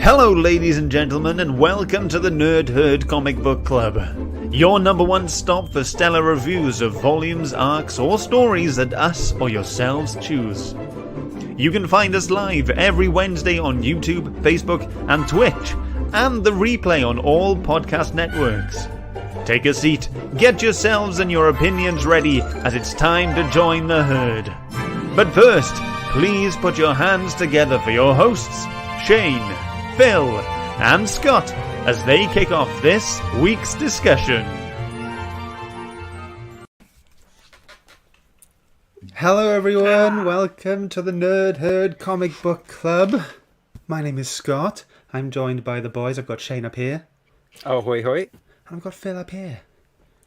Hello ladies and gentlemen, and welcome to the Nerd Herd Comic Book Club, your number one stop for stellar reviews of volumes, arcs, or stories that us or yourselves choose. You can find us live every Wednesday on YouTube, Facebook, and Twitch, and the replay on all podcast networks. Take a seat, get yourselves and your opinions ready, as it's time to join the herd. But first, please put your hands together for your hosts, Shane, Phil, and Scott, as they kick off this week's discussion. Hello everyone, welcome to the Nerd Herd Comic Book Club. My name is Scott. I'm joined by the boys. I've got Shane up here. Oh, hoi hoi. And I've got Phil up here.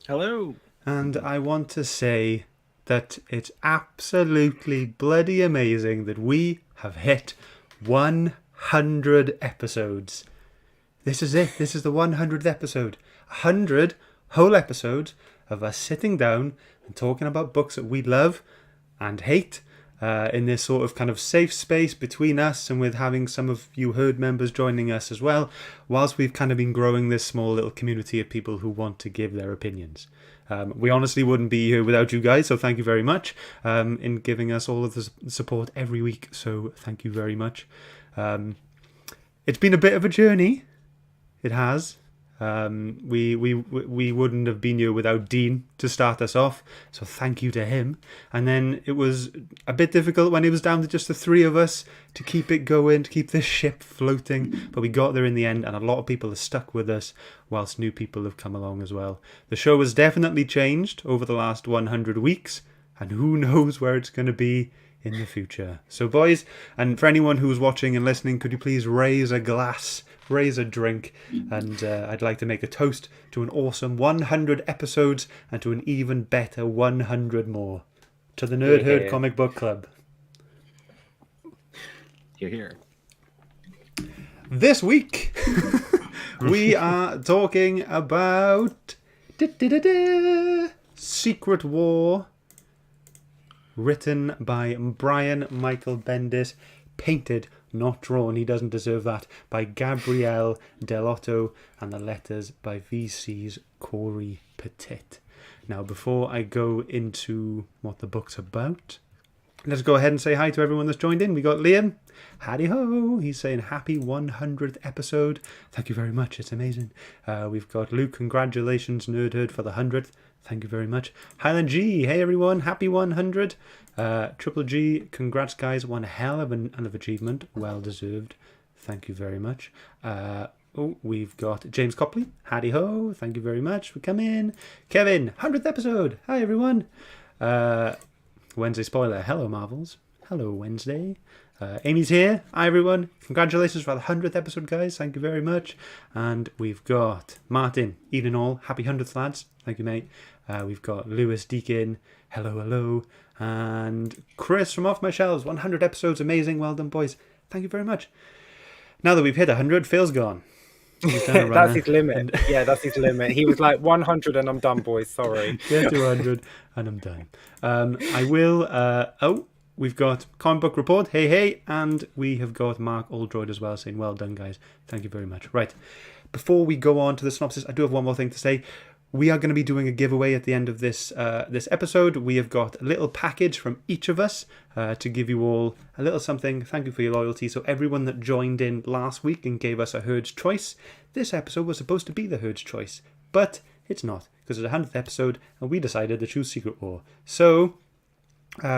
Hello. And I want to say that it's absolutely bloody amazing that we have hit 100 episodes. This is it. This is the 100th episode. 100 whole episodes of us sitting down and talking about books that we love and hate in this sort of kind of safe space between us, and with having some of you herd members joining us as well, whilst we've kind of been growing this small little community of people who want to give their opinions. We honestly wouldn't be here without you guys, so thank you very much in giving us all of the support every week, so thank you very much. It's been a bit of a journey. It has. We wouldn't have been here without Dean to start us off, so thank you to him. And then it was a bit difficult when it was down to just the three of us to keep it going, to keep this ship floating, but we got there in the end, and a lot of people have stuck with us whilst new people have come along as well. The show has definitely changed over the last 100 weeks, and who knows where it's going to be in the future. So boys, and for anyone who's watching and listening, could you please raise a glass, raise a drink, and I'd like to make a toast to an awesome 100 episodes and to an even better 100 more. To the Nerd Herd Comic Book Club. You're here. This week, we are talking about Secret War, written by Brian Michael Bendis, painted, not drawn, he doesn't deserve that, by Gabrielle Dell'otto, and the letters by VC's Corey Petit. Now, before I go into what the book's about, let's go ahead and say hi to everyone that's joined in. We got Liam. Howdy ho. He's saying happy 100th episode. Thank you very much. It's amazing. We've got Luke. Congratulations, Nerd Herd, for the 100th. Thank you very much. Highland G. Hey everyone. Happy 100. Triple G. Congrats guys. One hell of an achievement. Well deserved. Thank you very much. We've got James Copley. Howdy ho. Thank you very much for coming. Kevin. 100th episode. Hi everyone. Wednesday spoiler. Hello Marvels. Hello Wednesday. Amy's here. Hi everyone. Congratulations for the 100th episode, guys. Thank you very much. And we've got Martin. Eden all. Happy 100th, lads. Thank you, mate. We've got Lewis Deakin. Hello. And Chris from Off My Shelves. 100 episodes. Amazing. Well done, boys. Thank you very much. Now that we've hit 100, Phil's gone. That's his limit. Yeah, that's his limit. He was like 100 and I'm done, boys. Sorry. Get to 100 and I'm done. I will... We've got Comic Book Report, hey, and we have got Mark Oldroyd as well saying, well done, guys. Thank you very much. Right, before we go on to the synopsis, I do have one more thing to say. We are going to be doing a giveaway at the end of this this episode. We have got a little package from each of us to give you all a little something. Thank you for your loyalty. So everyone that joined in last week and gave us a Herd's Choice, this episode was supposed to be the Herd's Choice, but it's not, because it's a 100th episode, and we decided to choose Secret War. So...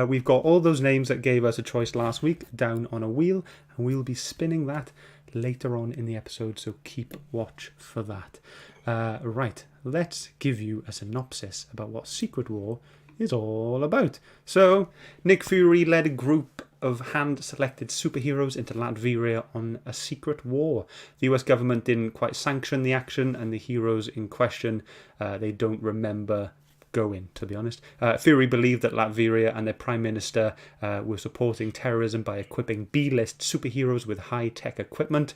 we've got all those names that gave us a choice last week down on a wheel, and we'll be spinning that later on in the episode, so keep watch for that. Right, let's give you a synopsis about what Secret War is all about. So, Nick Fury led a group of hand-selected superheroes into Latveria on a secret war. The US government didn't quite sanction the action, and the heroes in question, they don't remember going, to be honest. Fury believed that Latveria and their Prime Minister were supporting terrorism by equipping B-list superheroes with high-tech equipment,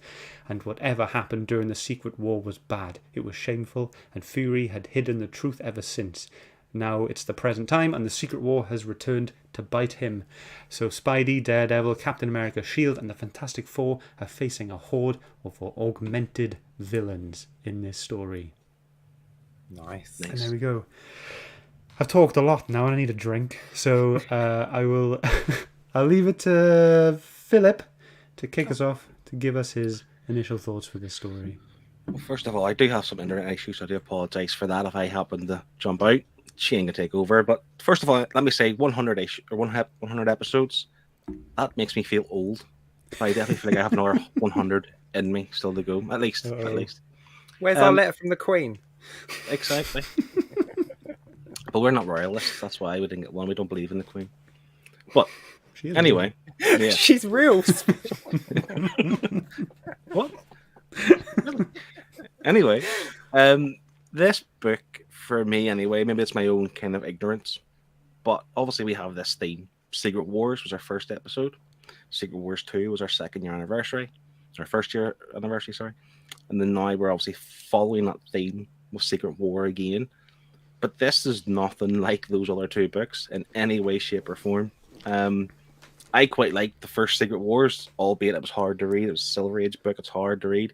and whatever happened during the secret war was bad. It was shameful, and Fury had hidden the truth ever since. Now it's the present time, and the secret war has returned to bite him. So Spidey, Daredevil, Captain America, S.H.I.E.L.D. and the Fantastic Four are facing a horde of augmented villains in this story. Nice. And there we go. I've talked a lot now and I need a drink. So I'll leave it to Philip to kick us off, to give us his initial thoughts for this story. Well, first of all, I do have some internet issues. I do apologise for that if I happen to jump out. Shane can take over. But first of all, let me say 100 episodes. That makes me feel old. I definitely feel like I have another 100 in me still to go. At least. Where's our letter from the Queen? Exactly. But we're not royalists. That's why we didn't get one. We don't believe in the Queen. But anyway, yeah. She's real. What? Anyway, this book for me, anyway, maybe it's my own kind of ignorance, but obviously we have this theme. Secret Wars was our first episode. Secret Wars 2 was our second year anniversary. Our first year anniversary, sorry. And then now we're obviously following that theme with Secret War again. But this is nothing like those other two books in any way, shape, or form. I quite liked the first Secret Wars, albeit it was hard to read. It was a Silver Age book. It's hard to read.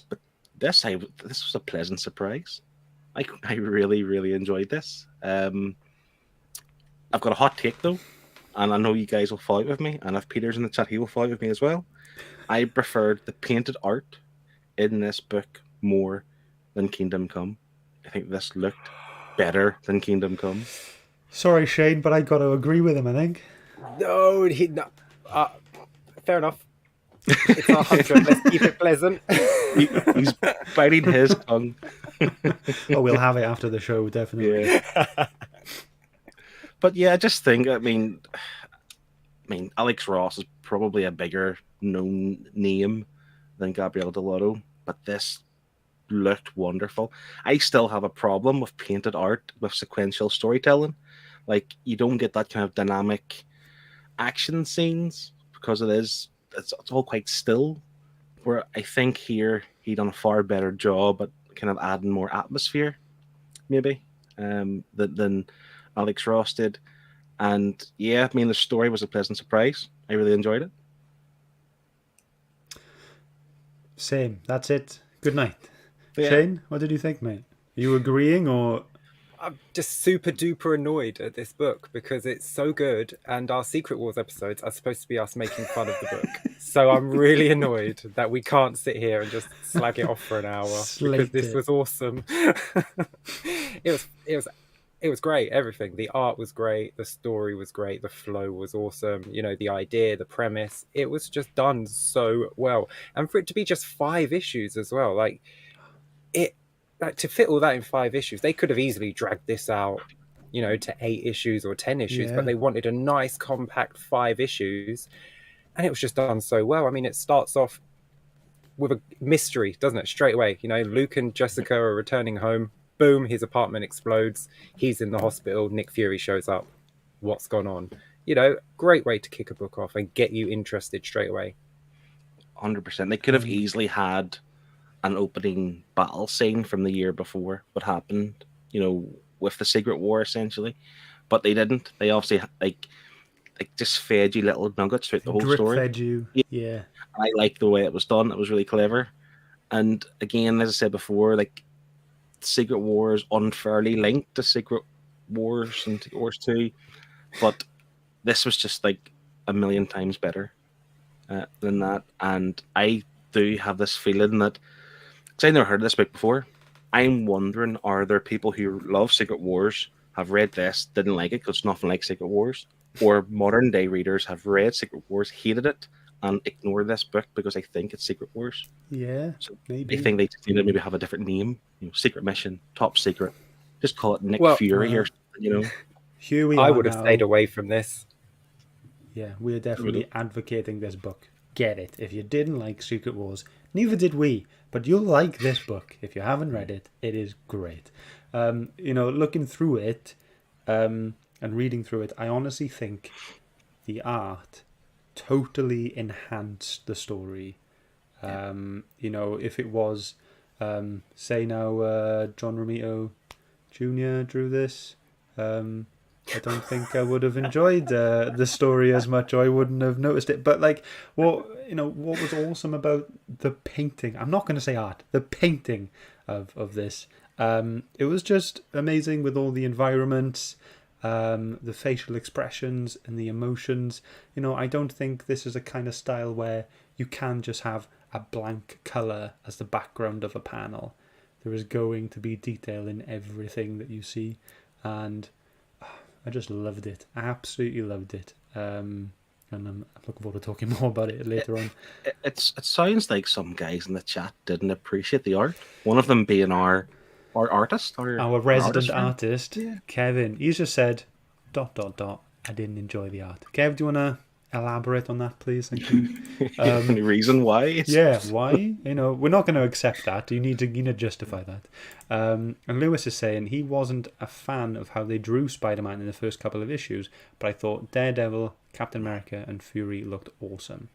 But this was a pleasant surprise. I really, really enjoyed this. I've got a hot take, though, and I know you guys will follow with me. And if Peter's in the chat, he will follow with me as well. I preferred the painted art in this book more than Kingdom Come. I think this looked better than Kingdom Come. Sorry, Shane, but I got to agree with him, I think. No, fair enough. It's our 100. Let's keep it pleasant. He's biting his tongue. Oh, we'll have it after the show, definitely. Yeah. But yeah, I just think, I mean, Alex Ross is probably a bigger known name than Gabrielle Dell'otto, but this looked wonderful. I still have a problem with painted art with sequential storytelling. Like, you don't get that kind of dynamic action scenes because it's all quite still. Where I think here he done a far better job at kind of adding more atmosphere, maybe, than Alex Ross did. And yeah, I mean, the story was a pleasant surprise. I really enjoyed it. Same. That's it. Good night. Yeah. Shane, what did you think, mate? Are you agreeing or... I'm just super duper annoyed at this book because it's so good, and our Secret Wars episodes are supposed to be us making fun of the book. So I'm really annoyed that we can't sit here and just slag it off for an hour because this was awesome. It was great. Everything. The art was great. The story was great. The flow was awesome. You know, the idea, the premise. It was just done so well, and for it to be just 5 issues as well, to fit all that in 5 issues, they could have easily dragged this out, you know, to 8 issues or 10 issues, but they wanted a nice compact 5 issues, and it was just done so well. I mean, it starts off with a mystery, doesn't it? Straight away, you know, Luke and Jessica are returning home. Boom, his apartment explodes. He's in the hospital. Nick Fury shows up. What's gone on? You know, great way to kick a book off and get you interested straight away. 100%. They could have easily had an opening battle scene from the year before what happened, you know, with the Secret War essentially, but they didn't. They obviously like just fed you little nuggets throughout the whole story. Fed you, yeah. I like the way it was done. It was really clever, and again, as I said before, like Secret Wars unfairly linked to Secret Wars and Secret Wars 2, but this was just like a million times better than that, and I do have this feeling that. Because I never heard of this book before. I'm wondering, are there people who love Secret Wars, have read this, didn't like it because it's nothing like Secret Wars, or modern day readers have read Secret Wars, hated it, and ignore this book because they think it's Secret Wars? Yeah, so maybe. They think they need to maybe have a different name, you know, Secret Mission, Top Secret. Just call it Nick Fury or something, you know. Here we I are would have now. stayed away from this. Yeah, we're definitely advocating this book. Get it. If you didn't like Secret Wars, neither did we. But you'll like this book. If you haven't read it, it is great. You know, looking through it and reading through it, I honestly think the art totally enhanced the story. You know, if it was, say now, John Romito Jr. drew this, I don't think I would have enjoyed the story as much, or I wouldn't have noticed it. But like, what was awesome about the painting? I'm not going to say art. The painting of this. It was just amazing with all the environments, the facial expressions and the emotions. I don't think this is a kind of style where you can just have a blank color as the background of a panel. There is going to be detail in everything that you see, and I just loved it. I absolutely loved it. And I'm looking forward to talking more about it later on. It sounds like some guys in the chat didn't appreciate the art. One of them being our artist, Our resident artist, Kevin. He's just said, ... I didn't enjoy the art. Kev, do you want to elaborate on that, please? Thank you. Any reason why? Yeah, why? We're not going to accept that. You need to justify that. And Lewis is saying he wasn't a fan of how they drew Spider-Man in the first couple of issues, but I thought Daredevil, Captain America, and Fury looked awesome.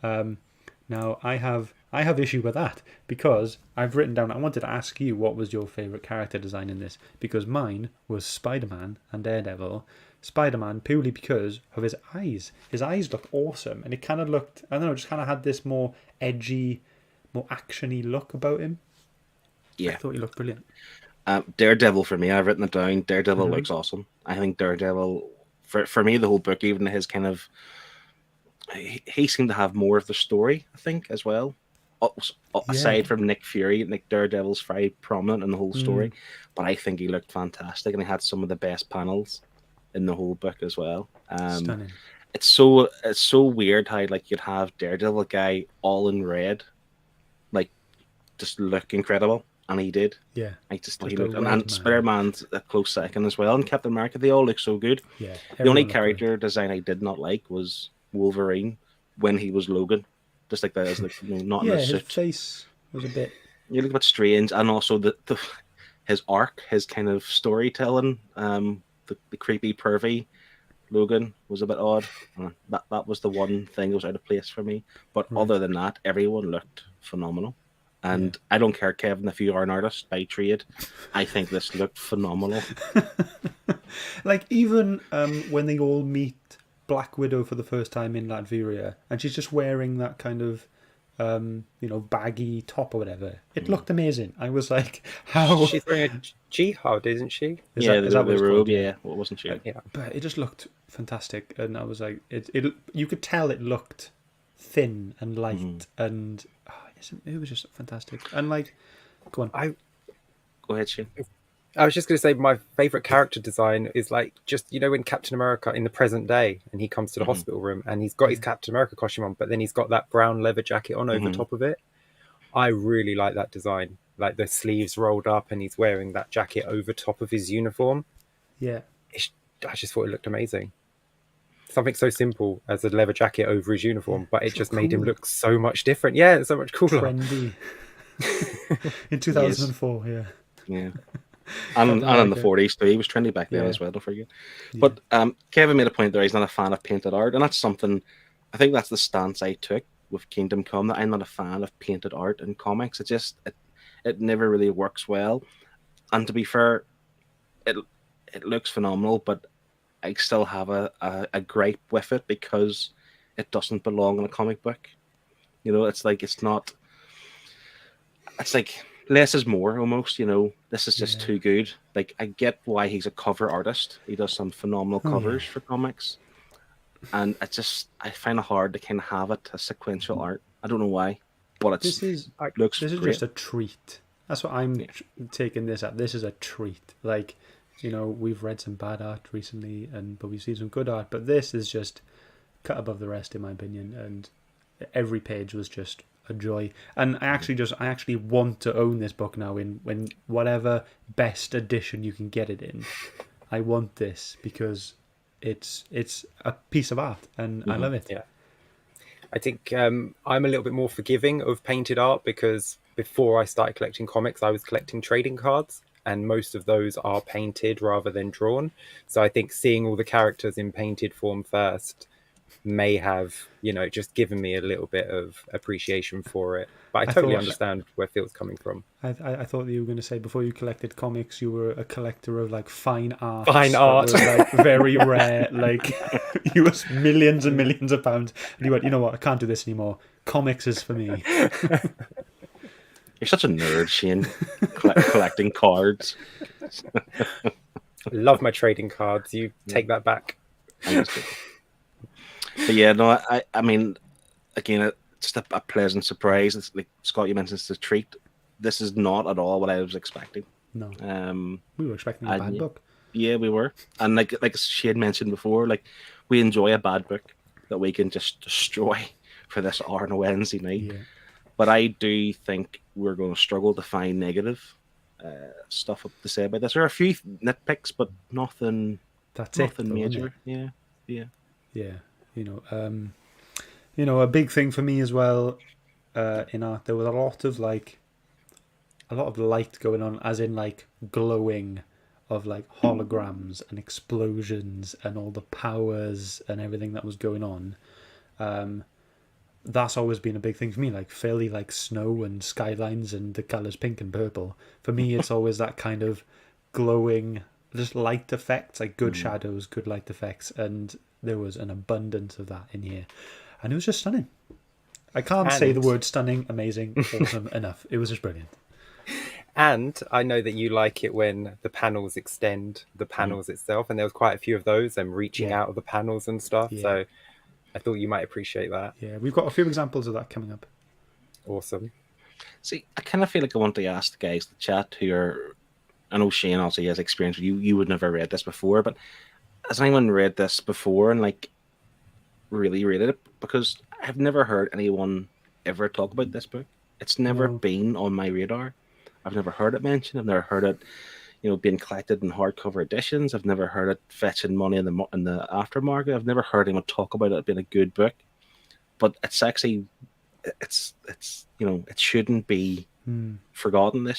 Now, I have issue with that because I've written down, I wanted to ask you what was your favourite character design in this, because mine was Spider-Man and Daredevil. Spider-Man purely because of his eyes. His eyes looked awesome, and it kind of looked, I don't know, just kind of had this more edgy, more actiony look about him. Yeah. I thought he looked brilliant. Daredevil, for me, I've written it down. Daredevil looks awesome. I think Daredevil, for me, the whole book, even his kind of, he seemed to have more of the story, I think, as well. Aside from Nick Fury, Nick Daredevil's very prominent in the whole story, but I think he looked fantastic, and he had some of the best panels in the whole book as well. Stunning. It's so weird how like you'd have Daredevil guy all in red, like just look incredible, and he did. Yeah, I just thought he looked, and Spider-Man's a close second as well, and Captain America. They all look so good. Yeah, the only character design I did not like was Wolverine when he was Logan, just like that, as like not in a suit. His face was a bit. You look a bit strange, and also his arc, his kind of storytelling. The creepy, pervy Logan was a bit odd. That was the one thing that was out of place for me. But other than that, everyone looked phenomenal. And I don't care, Kevin, if you are an artist by trade, I think this looked phenomenal. Like, even when they all meet Black Widow for the first time in Latveria, and she's just wearing that kind of baggy top or whatever. It looked amazing. I was like, how... She's wearing a jihad, isn't she? Is that the robe, What wasn't she? Yeah. But it just looked fantastic, and I was like, you could tell it looked thin and light, and it was just fantastic. And like, go on. Go ahead, Shane. I was just going to say my favourite character design is like just, when Captain America in the present day and he comes to the hospital room and he's got his Captain America costume on, but then he's got that brown leather jacket on over top of it. I really like that design. Like the sleeves rolled up and he's wearing that jacket over top of his uniform. Yeah. I just thought it looked amazing. Something so simple as a leather jacket over his uniform, but it just made him look so much different. Yeah, it's so much cooler. Trendy. In 2004, Yeah. And in the 40s too, he was trendy back then as well, don't forget. But Kevin made a point there, he's not a fan of painted art, and that's something, I think that's the stance I took with Kingdom Come, that I'm not a fan of painted art in comics. It never really works well. And to be fair, it looks phenomenal, but I still have a gripe with it because it doesn't belong in a comic book. It's like less is more almost, this is just too good. Like, I get why he's a cover artist. He does some phenomenal covers for comics. And I find it hard to kind of have it as sequential art. I don't know why, but this is great. Just a treat. That's what I'm taking this at. This is a treat. Like, we've read some bad art recently, but we've seen some good art. But this is just cut above the rest, in my opinion. And every page was just a joy. And I actually want to own this book now in whatever best edition you can get it in. I want this because it's a piece of art, and I love it. Yeah. I think I'm a little bit more forgiving of painted art because before I started collecting comics, I was collecting trading cards, and most of those are painted rather than drawn. So I think seeing all the characters in painted form first may have, just given me a little bit of appreciation for it. But I I totally thought- understand where Phil's coming from. I thought that you were going to say before you collected comics, you were a collector of like fine art. Fine art. That was, like very rare. Like you was millions and millions of pounds, and you went, you know what? I can't do this anymore. Comics is for me. You're such a nerd, Shane. Collecting cards. Love my trading cards. You take that back. But yeah, no, I mean, again, it's just a pleasant surprise. It's like Scott, you mentioned, it's a treat. This is not at all what I was expecting. No, Um, we were expecting a bad book. Yeah, we were, and like she had mentioned before, like we enjoy a bad book that we can just destroy for this hour on a Wednesday night. Yeah. But I do think we're going to struggle to find negative stuff up to say about this. There are a few nitpicks, but nothing. That's nothing it, though, isn't major. it? Yeah. A big thing for me as well in art. There was a lot of light going on, as in like glowing, of like holograms and explosions and all the powers and everything that was going on. That's always been a big thing for me, like fairly like snow and skylines and the colours pink and purple. For me, it's always that kind of glowing, just light effects, like good shadows, good light effects, and there was an abundance of that in here. And it was just stunning. I can't say the word stunning, amazing, awesome enough. It was just brilliant. And I know that you like it when the panels extend the panels itself, and there was quite a few of those, them reaching out of the panels and stuff. Yeah. So I thought you might appreciate that. Yeah, we've got a few examples of that coming up. Awesome. See, I kind of feel like I want to ask the guys to chat who are. I know Shane also has experience. You would never read this before, but has anyone read this before and like really rated it? Because I've never heard anyone ever talk about this book. It's never been on my radar. I've never heard it mentioned. I've never heard it, being collected in hardcover editions. I've never heard it fetching money in the aftermarket. I've never heard anyone talk about it being a good book. But it's actually, it shouldn't be forgotten.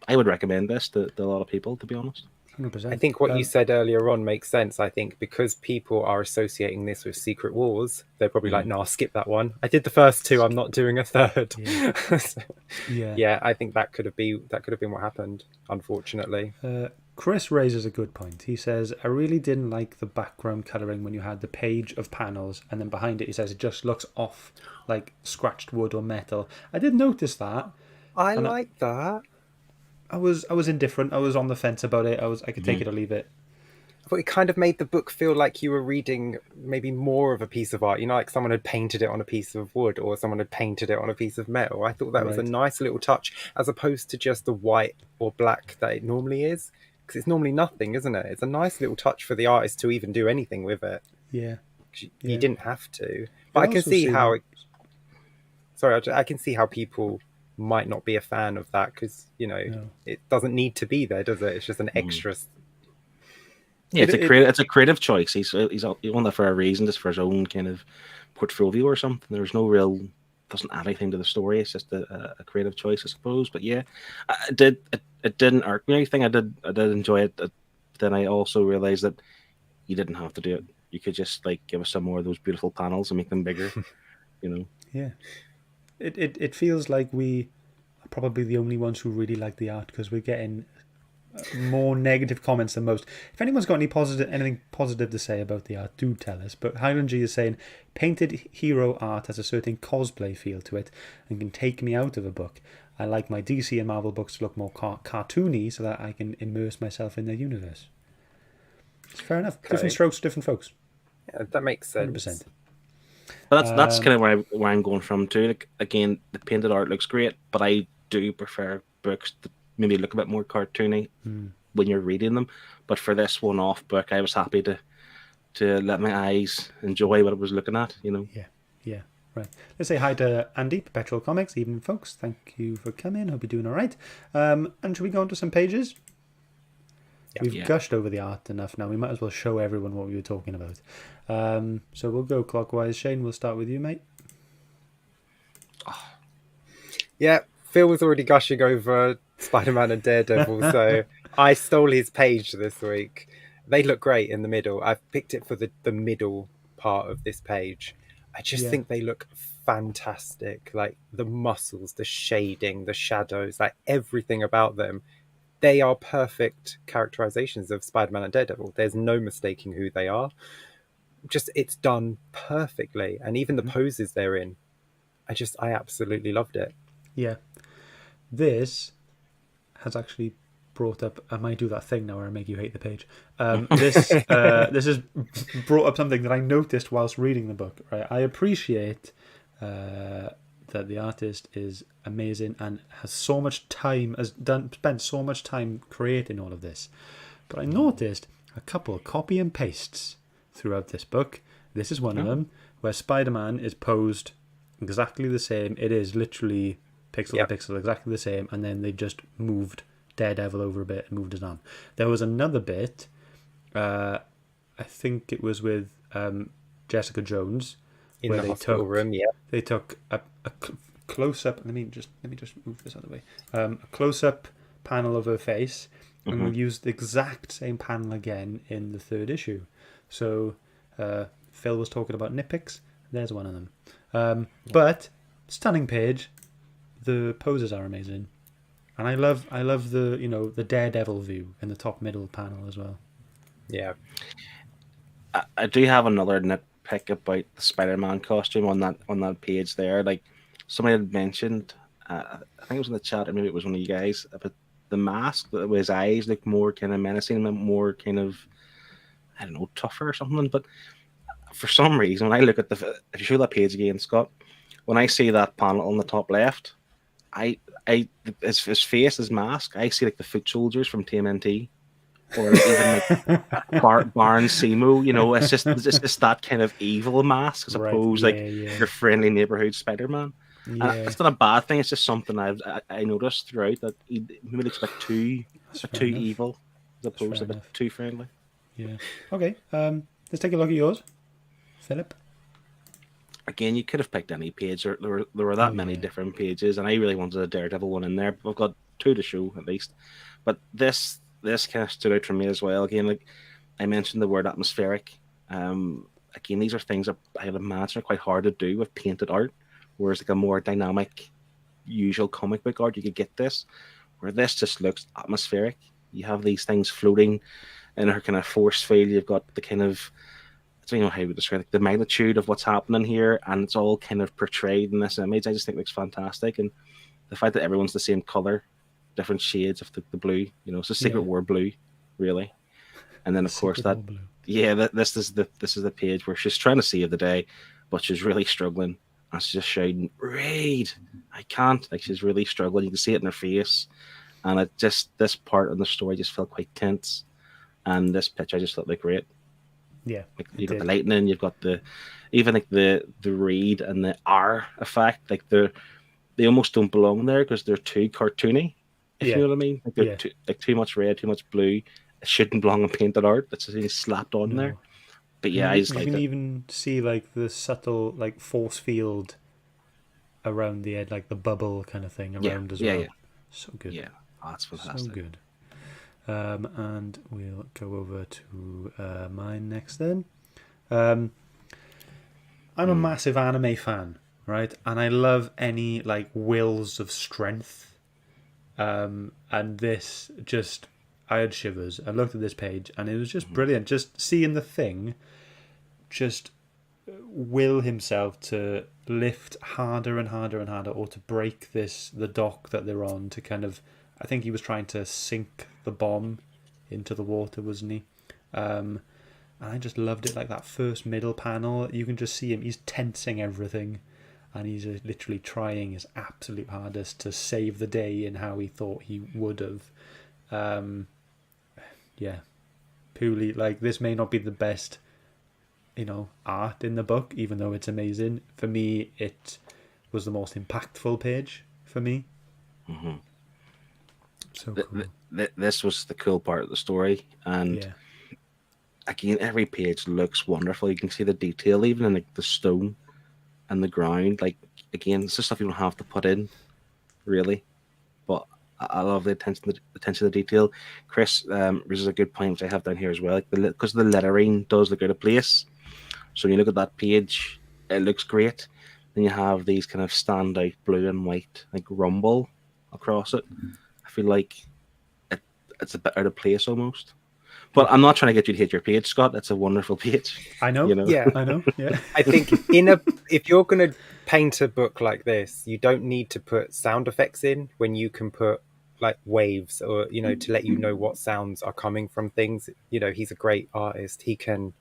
I would recommend this to a lot of people, to be honest. 100%. I think what you said earlier on makes sense. I think because people are associating this with Secret Wars, they're probably like, "No, skip that one. I did the first two. I'm not doing a third." Yeah. So, Yeah. I think that could have been what happened. Unfortunately, Chris raises a good point. He says, I really didn't like the background colouring when you had the page of panels, and then behind it he says it just looks off like scratched wood or metal. I did notice that. I like that. I was indifferent. I was on the fence about it. I could take it or leave it. But it kind of made the book feel like you were reading maybe more of a piece of art. Like someone had painted it on a piece of wood or someone had painted it on a piece of metal. I thought that was a nice little touch, as opposed to just the white or black that it normally is. Because it's normally nothing, isn't it? It's a nice little touch for the artist to even do anything with it. Yeah. You didn't have to. But I can see how... I can see how people might not be a fan of that because, it doesn't need to be there, does it? It's just an extra... Yeah, it's a creative choice. He's on that for a reason, just for his own kind of portfolio or something. There's no real, doesn't add anything to the story. It's just a creative choice, I suppose. But yeah, it didn't irk me. I think I did enjoy it. But then I also realized that you didn't have to do it. You could just like give us some more of those beautiful panels and make them bigger. Yeah. It feels like we are probably the only ones who really like the art because we're getting more negative comments than most. If anyone's got anything positive to say about the art, do tell us. But Highland G is saying painted hero art has a certain cosplay feel to it and can take me out of a book. I like my DC and Marvel books to look more cartoony so that I can immerse myself in their universe. It's fair enough. Okay. Different strokes, different folks. Yeah, that makes sense. 100%. But that's kind of where I'm going from too. Like again, the painted art looks great, but I do prefer books that maybe look a bit more cartoony when you're reading them. But for this one-off book, I was happy to let my eyes enjoy what I was looking at. Yeah. Right. Let's say hi to Andy, Perpetual Comics. Evening, folks. Thank you for coming. Hope you're doing all right. And should we go on to some pages? We've gushed over the art enough now. We might as well show everyone what we were talking about. So we'll go clockwise. Shane, we'll start with you, mate. Yeah, Phil was already gushing over Spider-Man and Daredevil, so I stole his page this week. They look great in the middle. I've picked it for the middle part of this page. I just Yeah. think they look fantastic. Like the muscles, the shading, the shadows, like everything about them. They are perfect characterizations of Spider-Man and Daredevil. There's no mistaking who they are. Just it's done perfectly, and even the poses they're in. I absolutely loved it. Yeah. This has actually brought up. I might do that thing now where I make you hate the page. This has brought up something that I noticed whilst reading the book. Right, I appreciate that the artist is amazing and has so much time, spent so much time creating all of this. But I noticed a couple of copy and pastes throughout this book. This is one of them, where Spider-Man is posed exactly the same. It is literally pixel to pixel, exactly the same, and then they just moved Daredevil over a bit and moved it on. There was another bit, I think it was with Jessica Jones, In where the they hospital room, they took a close up. Let me just move this out of the way. A close up panel of her face, and we used the exact same panel again in the third issue. So Phil was talking about nitpicks. There's one of them. But stunning page. The poses are amazing, and I love the the Daredevil view in the top middle panel as well. Yeah. I do have another nitpick about the Spider-Man costume on that page there. Like somebody had mentioned, I think it was in the chat, or maybe it was one of you guys, about the mask. That his eyes look more kind of menacing, more kind of, I don't know, tougher or something. But for some reason, when I look at if you show that page again, Scott, when I see that panel on the top left, his face, his mask, I see like the foot soldiers from TMNT, or even like Barn Simo. It's just that kind of evil mask as opposed your friendly neighborhood Spider-Man. Yeah. And it's not a bad thing. It's just something I noticed throughout, that he maybe looks like too evil as opposed to a bit too friendly. Yeah. Okay. Let's take a look at yours, Philip. Again, you could have picked any page. There were that many different pages, and I really wanted a Daredevil one in there. But we've got 2 to show at least. But this kind of stood out for me as well. Again, like I mentioned, the word atmospheric. Again, these are things that I'd imagine are quite hard to do with painted art. Whereas like a more dynamic, usual comic book art, you could get this. Where this just looks atmospheric. You have these things floating in her kind of force field. You've got the kind of, I don't know how you would describe it, the magnitude of what's happening here, and it's all kind of portrayed in this image. I just think it looks fantastic, and the fact that everyone's the same color, different shades of the blue, it's a Secret War blue, really. And then of course this is the page where she's trying to save the day, but she's really struggling, and she's just shouting, "Raid! I can't!" Like she's really struggling. You can see it in her face, and this part of the story just felt quite tense, and this pitch I just felt like great. Yeah, like you've got the lightning, you've got the reed and the R effect. Like they almost don't belong there because they're too cartoony. If you know what I mean, like they're too much red, too much blue. It shouldn't belong in painted art. That's just slapped on there. But yeah, I just like it. You can even see like the subtle like force field around the edge, like the bubble kind of thing around as well. Yeah. So good. Yeah, that's fantastic. So good. And we'll go over to mine next then. I'm a massive anime fan, right? And I love any like wills of strength. And this just, I had shivers. I looked at this page and it was just brilliant. Just seeing the Thing just will himself to lift harder and harder and harder, or to break the dock that they're on, to kind of, I think he was trying to sink the bomb into the water, wasn't he? And I just loved it. Like that first middle panel, you can just see him, he's tensing everything, and he's literally trying his absolute hardest to save the day in how he thought he would have. Purely, like, this may not be the best, art in the book, even though it's amazing. For me, it was the most impactful page for me. Mm-hmm. So cool. This was the cool part of the story, and again, every page looks wonderful. You can see the detail, even in like the stone and the ground. Like, again, it's just stuff you don't have to put in, really. But I love the attention to detail. Chris raises a good point, which I have down here as well. Like because the lettering does look out of place. So when you look at that page, it looks great. Then you have these kind of standout blue and white like rumble across it. I feel like it's a bit out of place almost. But I'm not trying to get you to hate your page, Scott. It's a wonderful page. I know. You know? Yeah. I know. Yeah. I think if you're going to paint a book like this, you don't need to put sound effects in when you can put like waves or, to let you know what sounds are coming from things. He's a great artist. He could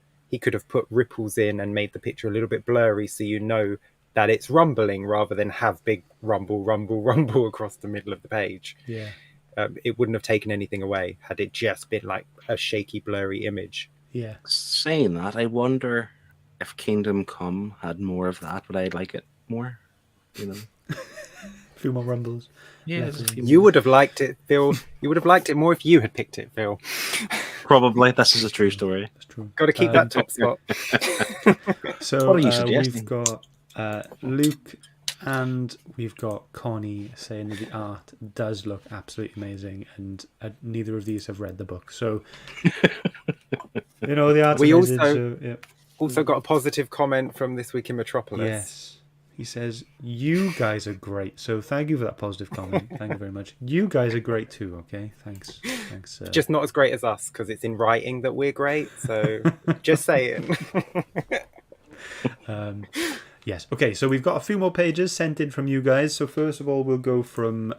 have put ripples in and made the picture a little bit blurry so that it's rumbling rather than have big rumble, rumble, rumble across the middle of the page. Yeah. It wouldn't have taken anything away had it just been like a shaky, blurry image. Yeah. Saying that, I wonder if Kingdom Come had more of that, would I like it more? A few more rumbles. Yeah, You would have liked it, Phil. You would have liked it more if you had picked it, Phil. probably. This is a true story. That's true. Got to keep that top spot. So What are you suggesting? we've got Luke and we've got Connie saying that the art does look absolutely amazing, and neither of these have read the book. So, the art's We amazing. also- So, yeah. Also got a positive comment from This Week in Metropolis. Yes. He says, you guys are great. So thank you for that positive comment. Thank you very much. You guys are great too, okay? Thanks. Just not as great as us because it's in writing that we're great. So just saying. Yes. Okay, so we've got a few more pages sent in from you guys. So first of all, we'll go from...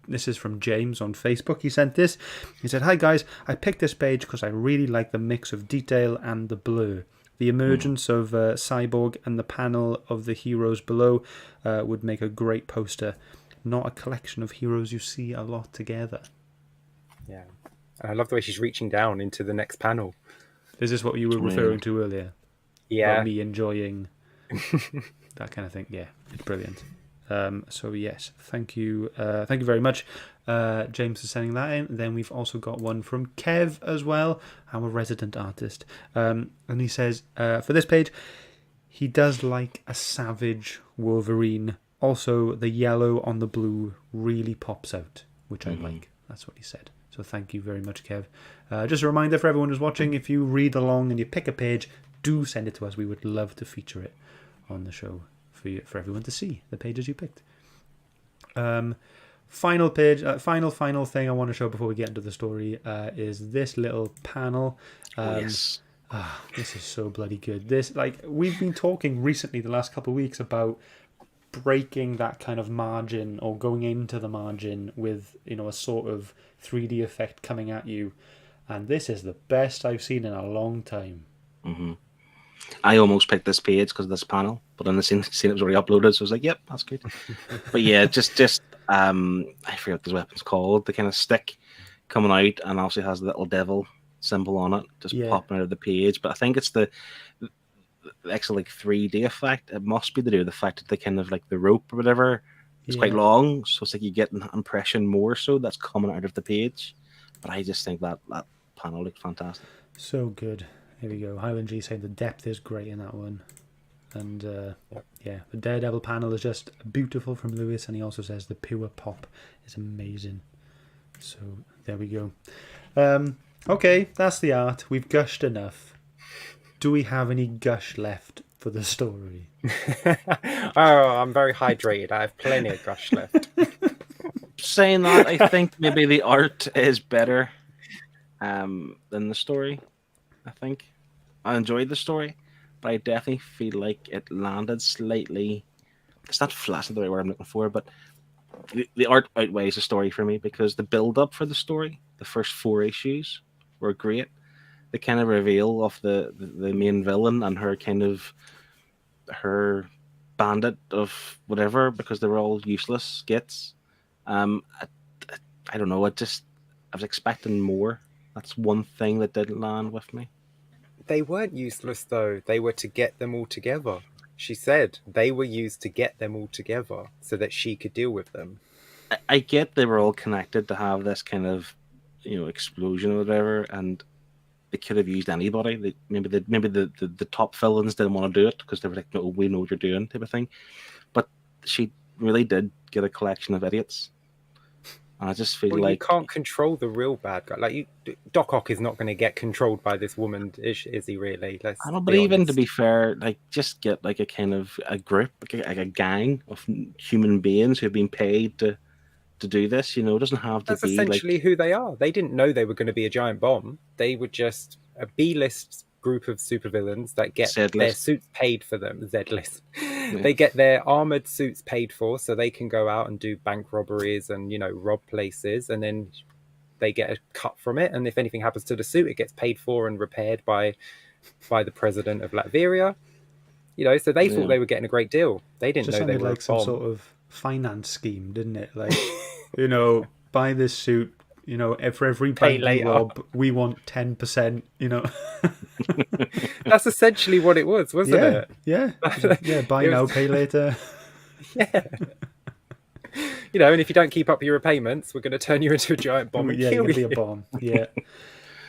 this is from James on Facebook. He sent this. He said, "Hi guys, I picked this page because I really like the mix of detail and the blur. The emergence of Cyborg and the panel of the heroes below would make a great poster. Not a collection of heroes you see a lot together." Yeah. And I love the way she's reaching down into the next panel. Is this what you were referring to earlier? Yeah. About me enjoying that kind of thing. Yeah, it's brilliant. So yes, thank you very much, James, for sending that in. Then we've also got one from Kev as well, our resident artist, and he says for this page, he does like a savage Wolverine. Also, the yellow on the blue really pops out, which I like. That's what he said. So thank you very much, Kev. Just a reminder for everyone who's watching: if you read along and you pick a page, do send it to us. We would love to feature it on the show for everyone to see the pages you picked. Final page, final thing I want to show before we get into the story is this little panel. Yes. This is so bloody good. This, we've been talking recently the last couple of weeks about breaking that kind of margin or going into the margin with a sort of 3D effect coming at you, and this is the best I've seen in a long time. Mm-hmm. I almost picked this page because of this panel, but then I seen it was already uploaded, so I was like, "Yep, that's good." But yeah, just I forget what this weapon's called. The kind of stick coming out, and obviously has the little devil symbol on it, just popping out of the page. But I think it's the actual 3D effect. It must be to do with the fact that the kind of the rope or whatever is quite long, so it's like you get an impression more so that's coming out of the page. But I just think that panel looked fantastic. So good. Here we go. Highland G saying the depth is great in that one. And the Daredevil panel is just beautiful from Lewis, and he also says the pure pop is amazing. So there we go. Okay, that's the art. We've gushed enough. Do we have any gush left for the story? I'm very hydrated. I have plenty of gush left. Saying that, I think maybe the art is better than the story. I think I enjoyed the story, but I definitely feel like it landed slightly. It's not flat, that's the right word I'm looking for, but the art outweighs the story for me because the build-up for the story, the first 4 issues, were great. The kind of reveal of the main villain and her bandit of whatever, because they were all useless gits. I don't know. I was expecting more. That's one thing that didn't land with me. They weren't useless, though. They were to get them all together. She said they were used to get them all together so that she could deal with them. I get they were all connected to have this kind of, explosion or whatever, and they could have used anybody. Maybe the top villains didn't want to do it because they were like, "No, we know what you're doing," type of thing. But she really did get a collection of idiots. And I just feel Well, you like can't control the real bad guy. Like Doc Ock is not going to get controlled by this woman, is he? Really? Let's I don't. But be even to honest. be fair, like just get like a kind of a group, like a gang of human beings who've been paid to do this. You know, it doesn't have to That's be essentially like who they are. They didn't know they were going to be a giant bomb. They were just a B-list group of supervillains that get said their list. suits paid for them. Z-list. Yeah. They get their armored suits paid for, so they can go out and do bank robberies and rob places, and then they get a cut from it. And if anything happens to the suit, it gets paid for and repaired by the president of Latveria. So they thought Yeah. they were getting a great deal. They didn't Just know they sounded were like a some bomb. sort of finance scheme, didn't it? Like, buy this suit. For every Pay bank you later. rob, we want 10%. That's essentially what it was, wasn't Yeah, it? yeah. Buy It now, was- pay later. Yeah. And if you don't keep up your repayments, we're going to turn you into a giant bomb and Yeah, kill you're you. gonna be a bomb. Yeah,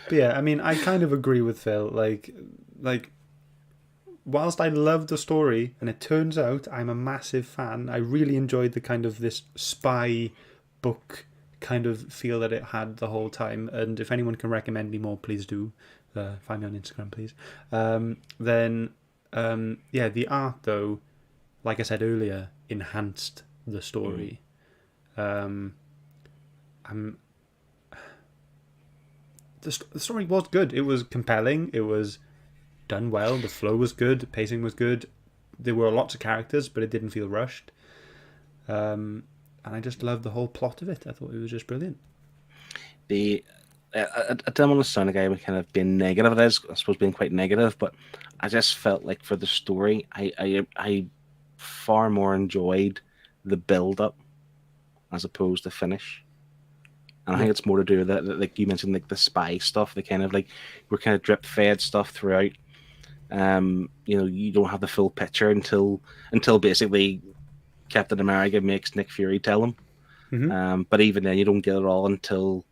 but yeah. I mean, I kind of agree with Phil. Like, whilst I love the story, and it turns out I'm a massive fan. I really enjoyed the kind of this spy book kind of feel that it had the whole time. And if anyone can recommend me more, please do. Find me on Instagram, please. Yeah, the art though, like I said earlier, enhanced the story. The story was good. It was compelling. It was done well. The flow was good. The pacing was good. There were lots of characters, but it didn't feel rushed. And I just loved the whole plot of it. I thought it was just brilliant. I don't want to sound like I'm kind of being negative. It is, I suppose, being quite negative, but I just felt like for the story, I far more enjoyed the build up as opposed to finish. And I think it's more to do with that, like you mentioned, like the spy stuff. The kind of like we're kind of drip fed stuff throughout. You don't have the full picture until basically Captain America makes Nick Fury tell him. Mm-hmm. But even then, you don't get it all until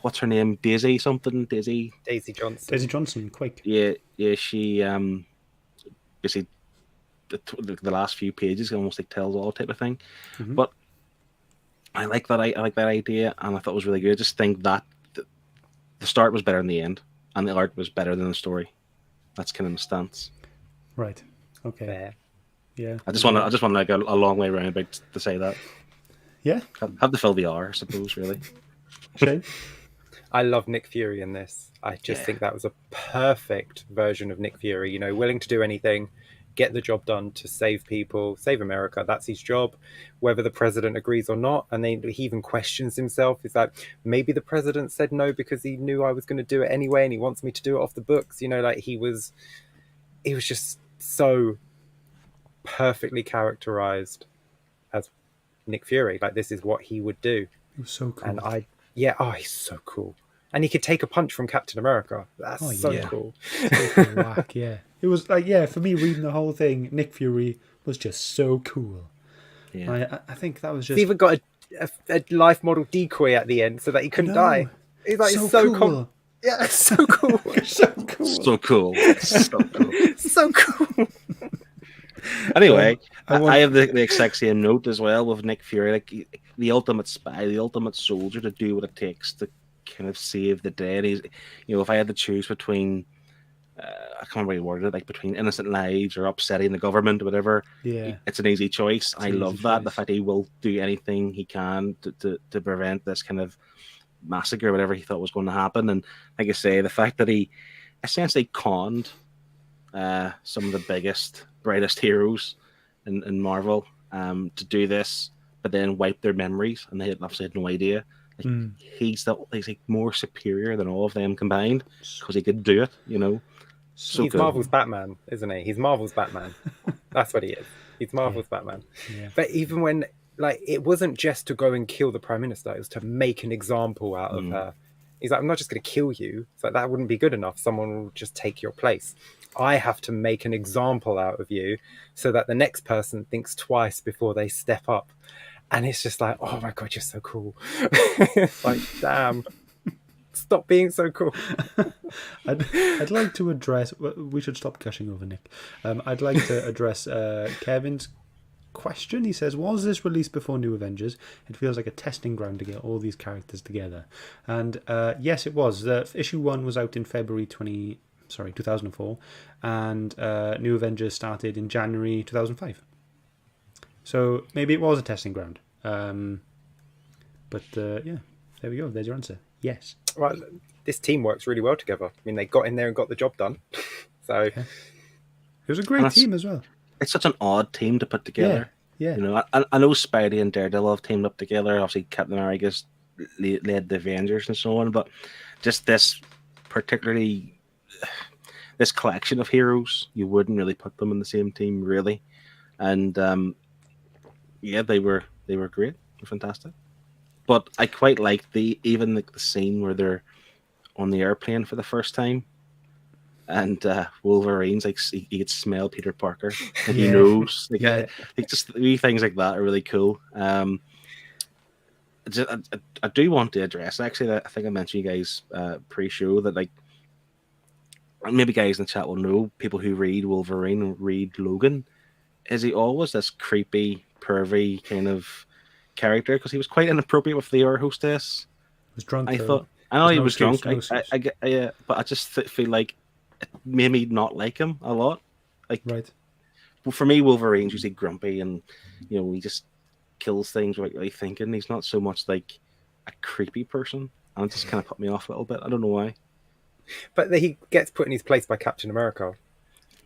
what's her name? Daisy something? Daisy Johnson. Daisy Johnson, Quake. Yeah. She basically the last few pages almost like tells all type of thing. Mm-hmm. But I like that. I like that idea, and I thought it was really good. I just think that the start was better than the end, and the art was better than the story. That's kind of my stance. Right. Okay. Fair. Yeah. I just want to like a long way around about to say that. Yeah. Have to fill the R, I suppose. Really. Shane? I love Nick Fury in this. I just think that was a perfect version of Nick Fury. Willing to do anything, get the job done to save people, save America. That's his job, whether the president agrees or not. And then he even questions himself. He's like, maybe the president said no because he knew I was going to do it anyway, and he wants me to do it off the books. Like he was just so perfectly characterized as Nick Fury. Like this is what he would do. It was so cool. And he's so cool. And he could take a punch from Captain America. That's cool. Whack, yeah. It was like, for me reading the whole thing, Nick Fury was just so cool. Yeah. I think that was just... He's even got a life model decoy at the end so that he couldn't die. He's like so cool. Yeah, it's so cool. so cool. So cool. So cool. So cool. Anyway, I have the exact same note as well with Nick Fury, like the ultimate spy, the ultimate soldier to do what it takes to kind of save the day. And he's, if I had to choose between, I can't remember what worded, like between innocent lives or upsetting the government or whatever, it's an easy choice. I love that. The fact he will do anything he can to prevent this kind of massacre, whatever he thought was going to happen. And like I say, the fact that he essentially conned some of the biggest, brightest heroes in Marvel to do this, but then wipe their memories, and they obviously had no idea. Like, he's like more superior than all of them combined because he could do it. So he's good. Marvel's Batman, isn't he? He's Marvel's Batman. That's what he is. He's Marvel's Batman. Yeah. But even when, like, it wasn't just to go and kill the Prime Minister, it was to make an example out of her. He's like, I'm not just going to kill you. It's like, that wouldn't be good enough. Someone will just take your place. I have to make an example out of you so that the next person thinks twice before they step up. And it's just like, oh my God, you're so cool. It's like, damn. Stop being so cool. I'd like to address... We should stop gushing over Nick. I'd like to address Kevin's question. He says, was this released before New Avengers? It feels like a testing ground to get all these characters together. And yes, it was. Issue 1 was out in February 2004, and New Avengers started in January 2005. So maybe it was a testing ground. But yeah, there we go. There's your answer. Yes. Right, this team works really well together. I mean, they got in there and got the job done. So it was a great team as well. It's such an odd team to put together. Yeah. You know, I know Spidey and Daredevil have teamed up together. Obviously, Captain America's led the Avengers and so on. But just this collection of heroes, you wouldn't really put them in the same team, really. And yeah, they were great. They were fantastic. But I quite like the scene where they're on the airplane for the first time, and Wolverine's like he could smell Peter Parker, and he knows. Like, just wee things like that are really cool. I do want to address, actually, that I think I mentioned you guys pre-show that, like, maybe guys in the chat will know, people who read Wolverine and read Logan, is he always this creepy, pervy kind of character? Because he was quite inappropriate with the air hostess. He was drunk. I know he was drunk. Yeah, but I just feel like it made me not like him a lot. Like, right. Well, for me, Wolverine's usually grumpy, and you know, he just kills things without really thinking. He's not so much like a creepy person, and it just kind of put me off a little bit. I don't know why. But he gets put in his place by Captain America.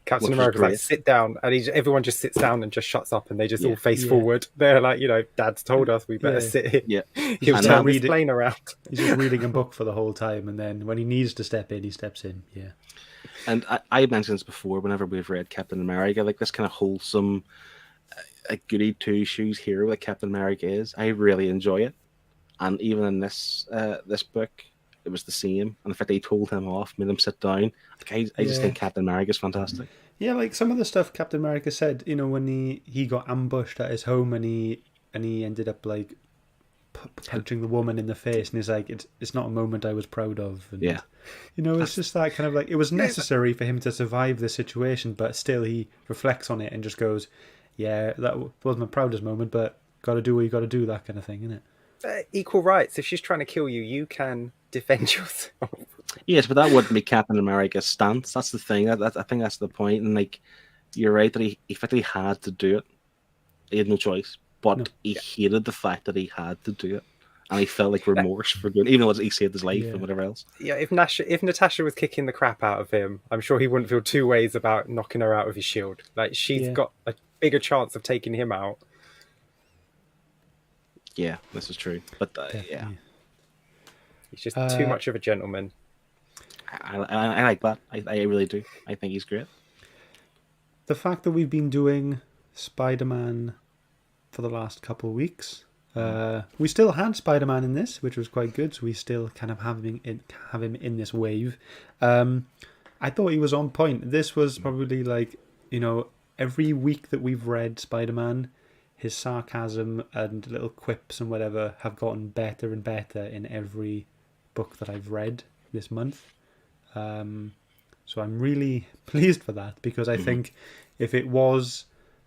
Captain America's like, sit down, and everyone just sits down and just shuts up, and they just all face forward. They're like, you know, Dad's told us we better sit here. Yeah. He'll turn his plane around. He's just reading a book for the whole time, and then when he needs to step in, he steps in. Yeah. And I mentioned this before, whenever we've read Captain America, like this kind of wholesome, a goody two-shoes hero that Captain America is. I really enjoy it. And even in this book, it was the same. And in fact, they told him off, made him sit down. Like, I just think Captain America is fantastic. Yeah, like some of the stuff Captain America said, you know, when he got ambushed at his home, and he ended up like punching the woman in the face, and he's like, it's not a moment I was proud of. And, yeah. You know, it's just that kind of like, it was necessary for him to survive the situation, but still he reflects on it and just goes, yeah, that wasn't my proudest moment, but got to do what you got to do, that kind of thing, isn't it? Equal rights. If she's trying to kill you, you can defend yourself. Yes, but that wouldn't be Captain America's stance. That's the thing. I think that's the point. And like, you're right that he effectively had to do it. He had no choice, but he hated the fact that he had to do it, and he felt like remorse for doing it, even though he saved his life and whatever else. Yeah, if Natasha was kicking the crap out of him, I'm sure he wouldn't feel two ways about knocking her out with his shield. Like, she's got a bigger chance of taking him out. Yeah, this is true. But yeah, he's just too much of a gentleman. I like that. I really do. I think he's great. The fact that we've been doing Spider-Man for the last couple of weeks, we still had Spider-Man in this, which was quite good. So we still kind of have him in this wave. I thought he was on point. This was probably like, you know, every week that we've read Spider-Man, his sarcasm and little quips and whatever have gotten better and better in every book that I've read this month. So I'm really pleased for that, because I think if it was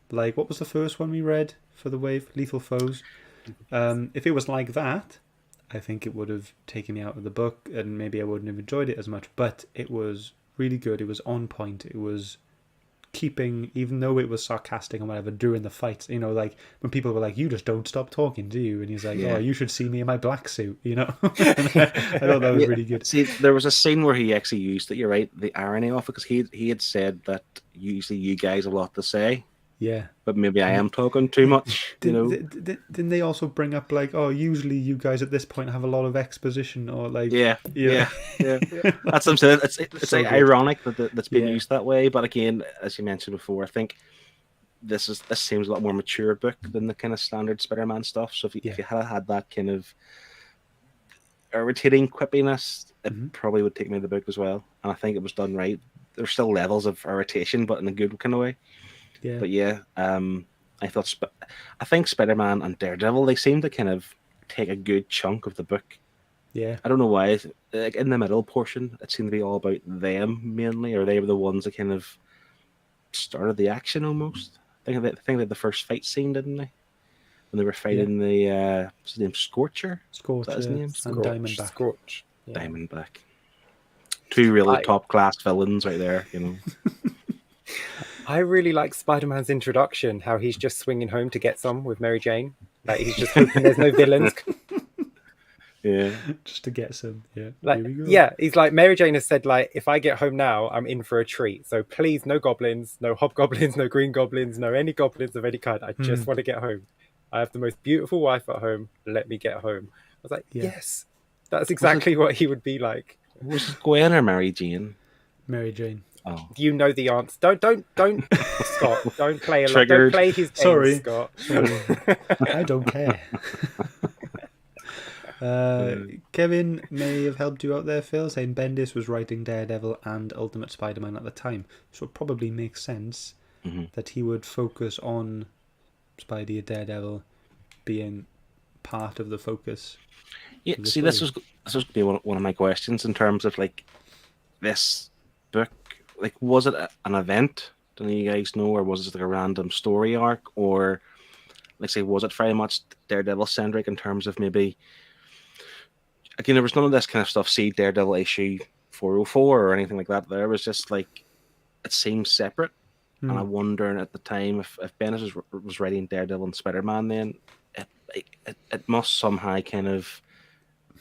like, what was the first one we read for the wave? Lethal Foes. If it was like that, I think it would have taken me out of the book, and maybe I wouldn't have enjoyed it as much. But it was really good. It was on point. It was keeping, even though it was sarcastic and whatever, during the fights, you know, like when people were like, you just don't stop talking, do you? And he's like, oh, you should see me in my black suit, you know. I thought that was really good. See, there was a scene where he actually used it, you're right, the irony of it, because he had said that usually you guys have a lot to say. Yeah. But maybe I am talking too much, you know. Didn't they also bring up like, oh, usually you guys at this point have a lot of exposition, or like... Yeah. That's what I'm saying. It's so like ironic that's being used that way. But again, as you mentioned before, I think this seems a lot more mature book than the kind of standard Spider-Man stuff. So if you had that kind of irritating quippiness, it probably would take me to the book as well. And I think it was done right. There's still levels of irritation, but in a good kind of way. Yeah. But yeah, I think Spider-Man and Daredevil, they seem to kind of take a good chunk of the book. Yeah. I don't know why. Like in the middle portion, it seemed to be all about them mainly, or they were the ones that kind of started the action almost. I think they had the first fight scene, didn't they? When they were fighting the what's his name, Scorcher? Is that his Scorcher name? and Diamondback. Scorch. Yeah. Diamondback. Two really top class villains right there, you know. I really like Spider-Man's introduction, how he's just swinging home to get some with Mary Jane. Like, he's just hoping there's no villains. Yeah. Just to get some. Yeah. Like, Here we go. yeah, he's like, Mary Jane has said, like, if I get home now, I'm in for a treat. So please, no goblins, no hobgoblins, no green goblins, no any goblins of any kind. I just want to get home. I have the most beautiful wife at home. Let me get home. I was like, yes, that's exactly what he would be like. Was it Gwen or Mary Jane? Mary Jane. Oh. You know the answer. Don't, Scott. Don't play Triggered. Don't play his game, Sorry. Scott. I don't care. Kevin may have helped you out there, Phil, saying Bendis was writing Daredevil and Ultimate Spider-Man at the time, so it probably makes sense that he would focus on Spidey and Daredevil being part of the focus. Yeah, see, this was going to be one of my questions in terms of like this book. Like, was it an event? Don't you guys know, or was it like a random story arc, or like say, was it very much Daredevil centric in terms of maybe? Again, there was none of this kind of stuff. See Daredevil issue 404 or anything like that. There was just like it seems separate, and I'm wondering at the time if Bendis was writing Daredevil and Spider-Man, then it must somehow kind of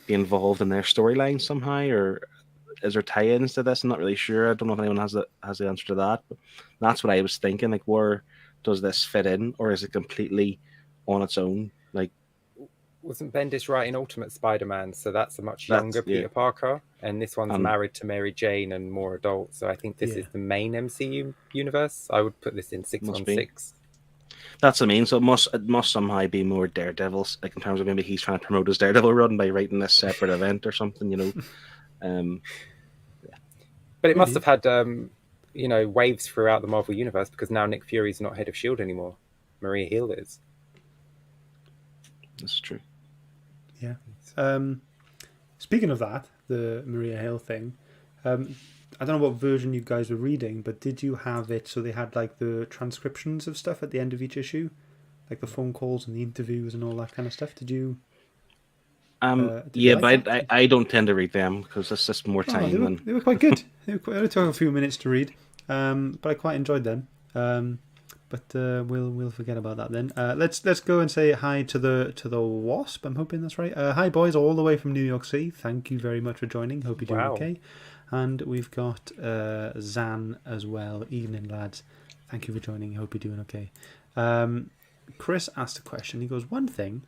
be involved in their storyline somehow, or is there tie-ins to this? I'm not really sure. I don't know if anyone has the answer to that, but that's what I was thinking. Like, where does this fit in, or is it completely on its own? Like, wasn't Bendis writing Ultimate Spider-Man? So that's a much younger Peter Parker, and this one's married to Mary Jane and more adult. So I think this is the main MCU universe. I would put this in 616. That's what I mean. So it must somehow be more Daredevil's, like in terms of maybe he's trying to promote his Daredevil run by writing this separate event or something, you know. But it must have had, waves throughout the Marvel universe, because now Nick Fury's not head of S.H.I.E.L.D. anymore. Maria Hill is. That's true. Yeah. Speaking of that, the Maria Hill thing, I don't know what version you guys were reading, but did you have it so they had like the transcriptions of stuff at the end of each issue? Like the phone calls and the interviews and all that kind of stuff? Did you... but I don't tend to read them because it's just more time. They were quite good. They took a few minutes to read, but I quite enjoyed them. But we'll forget about that then. Let's go and say hi to the Wasp. I'm hoping that's right. Hi boys, all the way from New York City. Thank you very much for joining. Hope you're doing okay. And we've got Zan as well. Evening lads. Thank you for joining. Hope you're doing okay. Chris asked a question. He goes, one thing.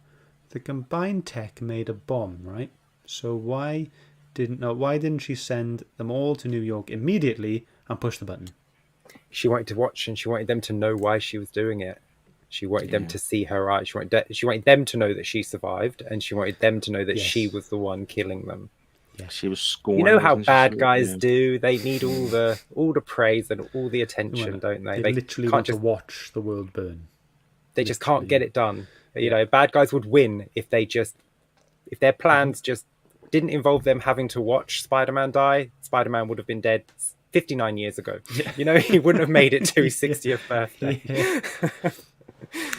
The combined tech made a bomb, right? So why didn't she send them all to New York immediately and push the button? She wanted to watch, and she wanted them to know why she was doing it. She wanted them to see her eyes. She wanted them to know that she survived, and she wanted them to know that she was the one killing them. Yeah, she was scorned. You know how bad guys do? They need all the praise and all the attention, don't they? They literally want to watch the world burn. They just can't get it done. You know, bad guys would win if their plans just didn't involve them having to watch Spider-Man die. Spider-Man would have been dead 59 years ago. Yeah. You know, he wouldn't have made it to his 60th birthday.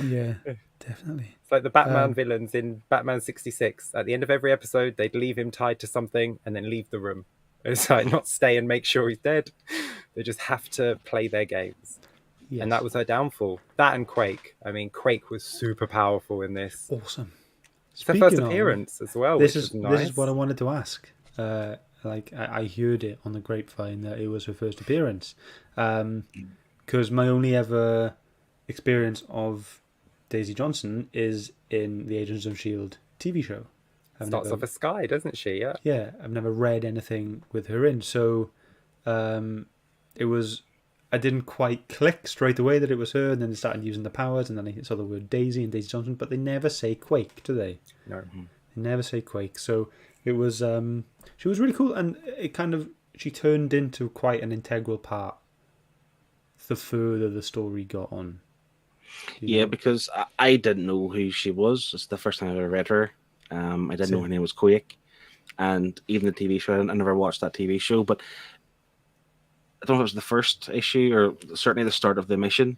Yeah, definitely. It's like the Batman villains in Batman 66. At the end of every episode, they'd leave him tied to something and then leave the room. It's like not stay and make sure he's dead. They just have to play their games. Yes. And that was her downfall. That and Quake. I mean, Quake was super powerful in this. Awesome. It's her first appearance as well. This is what I wanted to ask. I heard it on the grapevine that it was her first appearance. Because my only ever experience of Daisy Johnson is in the Agents of S.H.I.E.L.D. TV show. Starts off a sky, doesn't she? Yeah. Yeah, I've never read anything with her in. So it was... I didn't quite click straight away that it was her, and then they started using the powers, and then I saw the word Daisy and Daisy Johnson, but they never say Quake, do they? No. They never say Quake. So it was, she was really cool, and she turned into quite an integral part the further the story got on. Yeah, because I didn't know who she was. It's the first time I ever read her. I didn't know her name was Quake, and even the TV show, I never watched that TV show, but I don't know if it was the first issue or certainly the start of the mission.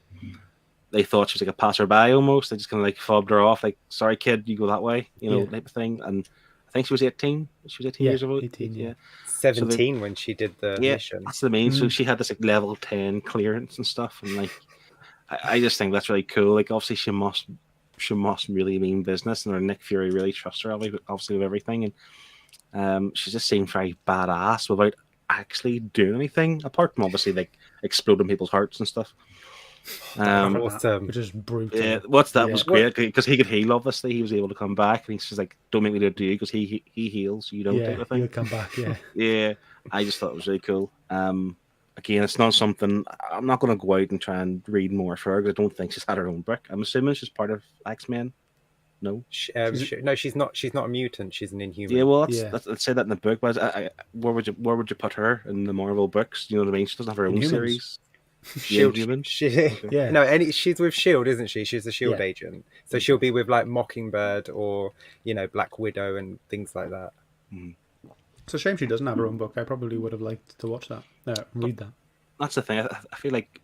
they thought she was like a passerby almost. They just kind of like fobbed her off, like, "Sorry, kid, you go that way," type of thing. And I think she was 18. She was 18 years old. 18, yeah. 17 when she did the mission. That's what I mean. So she had this like level 10 clearance and stuff, and like I just think that's really cool. Like obviously she must really mean business, and her Nick Fury really trusts her obviously with everything, and she just seemed very badass without actually doing anything apart from obviously like exploding people's hearts and stuff. Which is brutal. Yeah, that was great because he could heal. Obviously, he was able to come back, and he's just like, "Don't make me do it to you," because he heals, you don't. Type of thing. He'll come back. Yeah, yeah. I just thought it was really cool. Again, it's not something I'm not going to go out and try and read more for her because I don't think she's had her own book. I'm assuming she's part of X-Men. No, no, she's not. She's not a mutant. She's an Inhuman. Yeah, well, let's say that in the book. But where would you put her in the Marvel books? You know what I mean? She doesn't have her own series. Shield. Yeah. No, she's with Shield, isn't she? She's a Shield agent, so she'll be with like Mockingbird or Black Widow and things like that. It's a shame she doesn't have her own book. I probably would have liked to watch that, read that. That's the thing. I feel like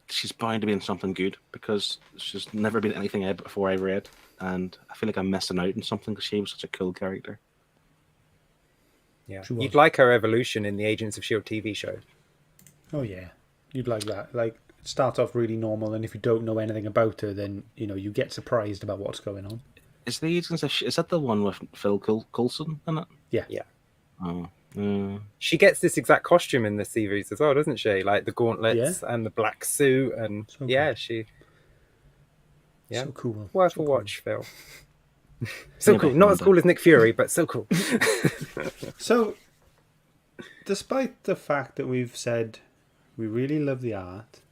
she's bound to be in something good because she's never been anything before I read, and I feel like I'm missing out on something because she was such a cool character. Yeah, you'd like her evolution in the Agents of Shield TV show. Oh yeah. You'd like that. Like, it starts off really normal, and if you don't know anything about her, then you get surprised about what's going on. Is that the one with Phil Coulson in it? Yeah. Oh. She gets this exact costume in the series as well, doesn't she? Like the gauntlets and the black suit, and so cool. she. Yeah, so cool. Worth a watch, Phil. So cool. Not as cool as Nick Fury, but so cool. So, despite the fact that we've said we really love the art,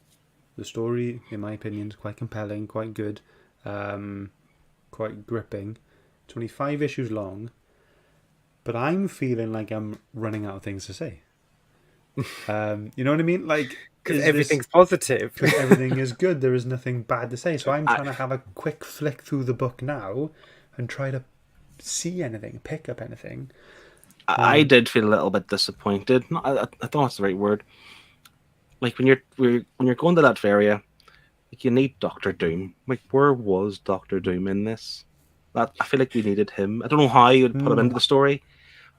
the story, in my opinion, is quite compelling, quite good, quite gripping. It's only 5 issues long, but I'm feeling like I'm running out of things to say. You know what I mean? Like, because everything's positive. Because everything is good. There is nothing bad to say. So I'm trying to have a quick flick through the book now and try to see anything, pick up anything. I did feel a little bit disappointed. I don't know that's the right word. Like when you're going to that area, like you need Doctor Doom. Like where was Doctor Doom in this? I feel like we needed him. I don't know how you would put him into the story,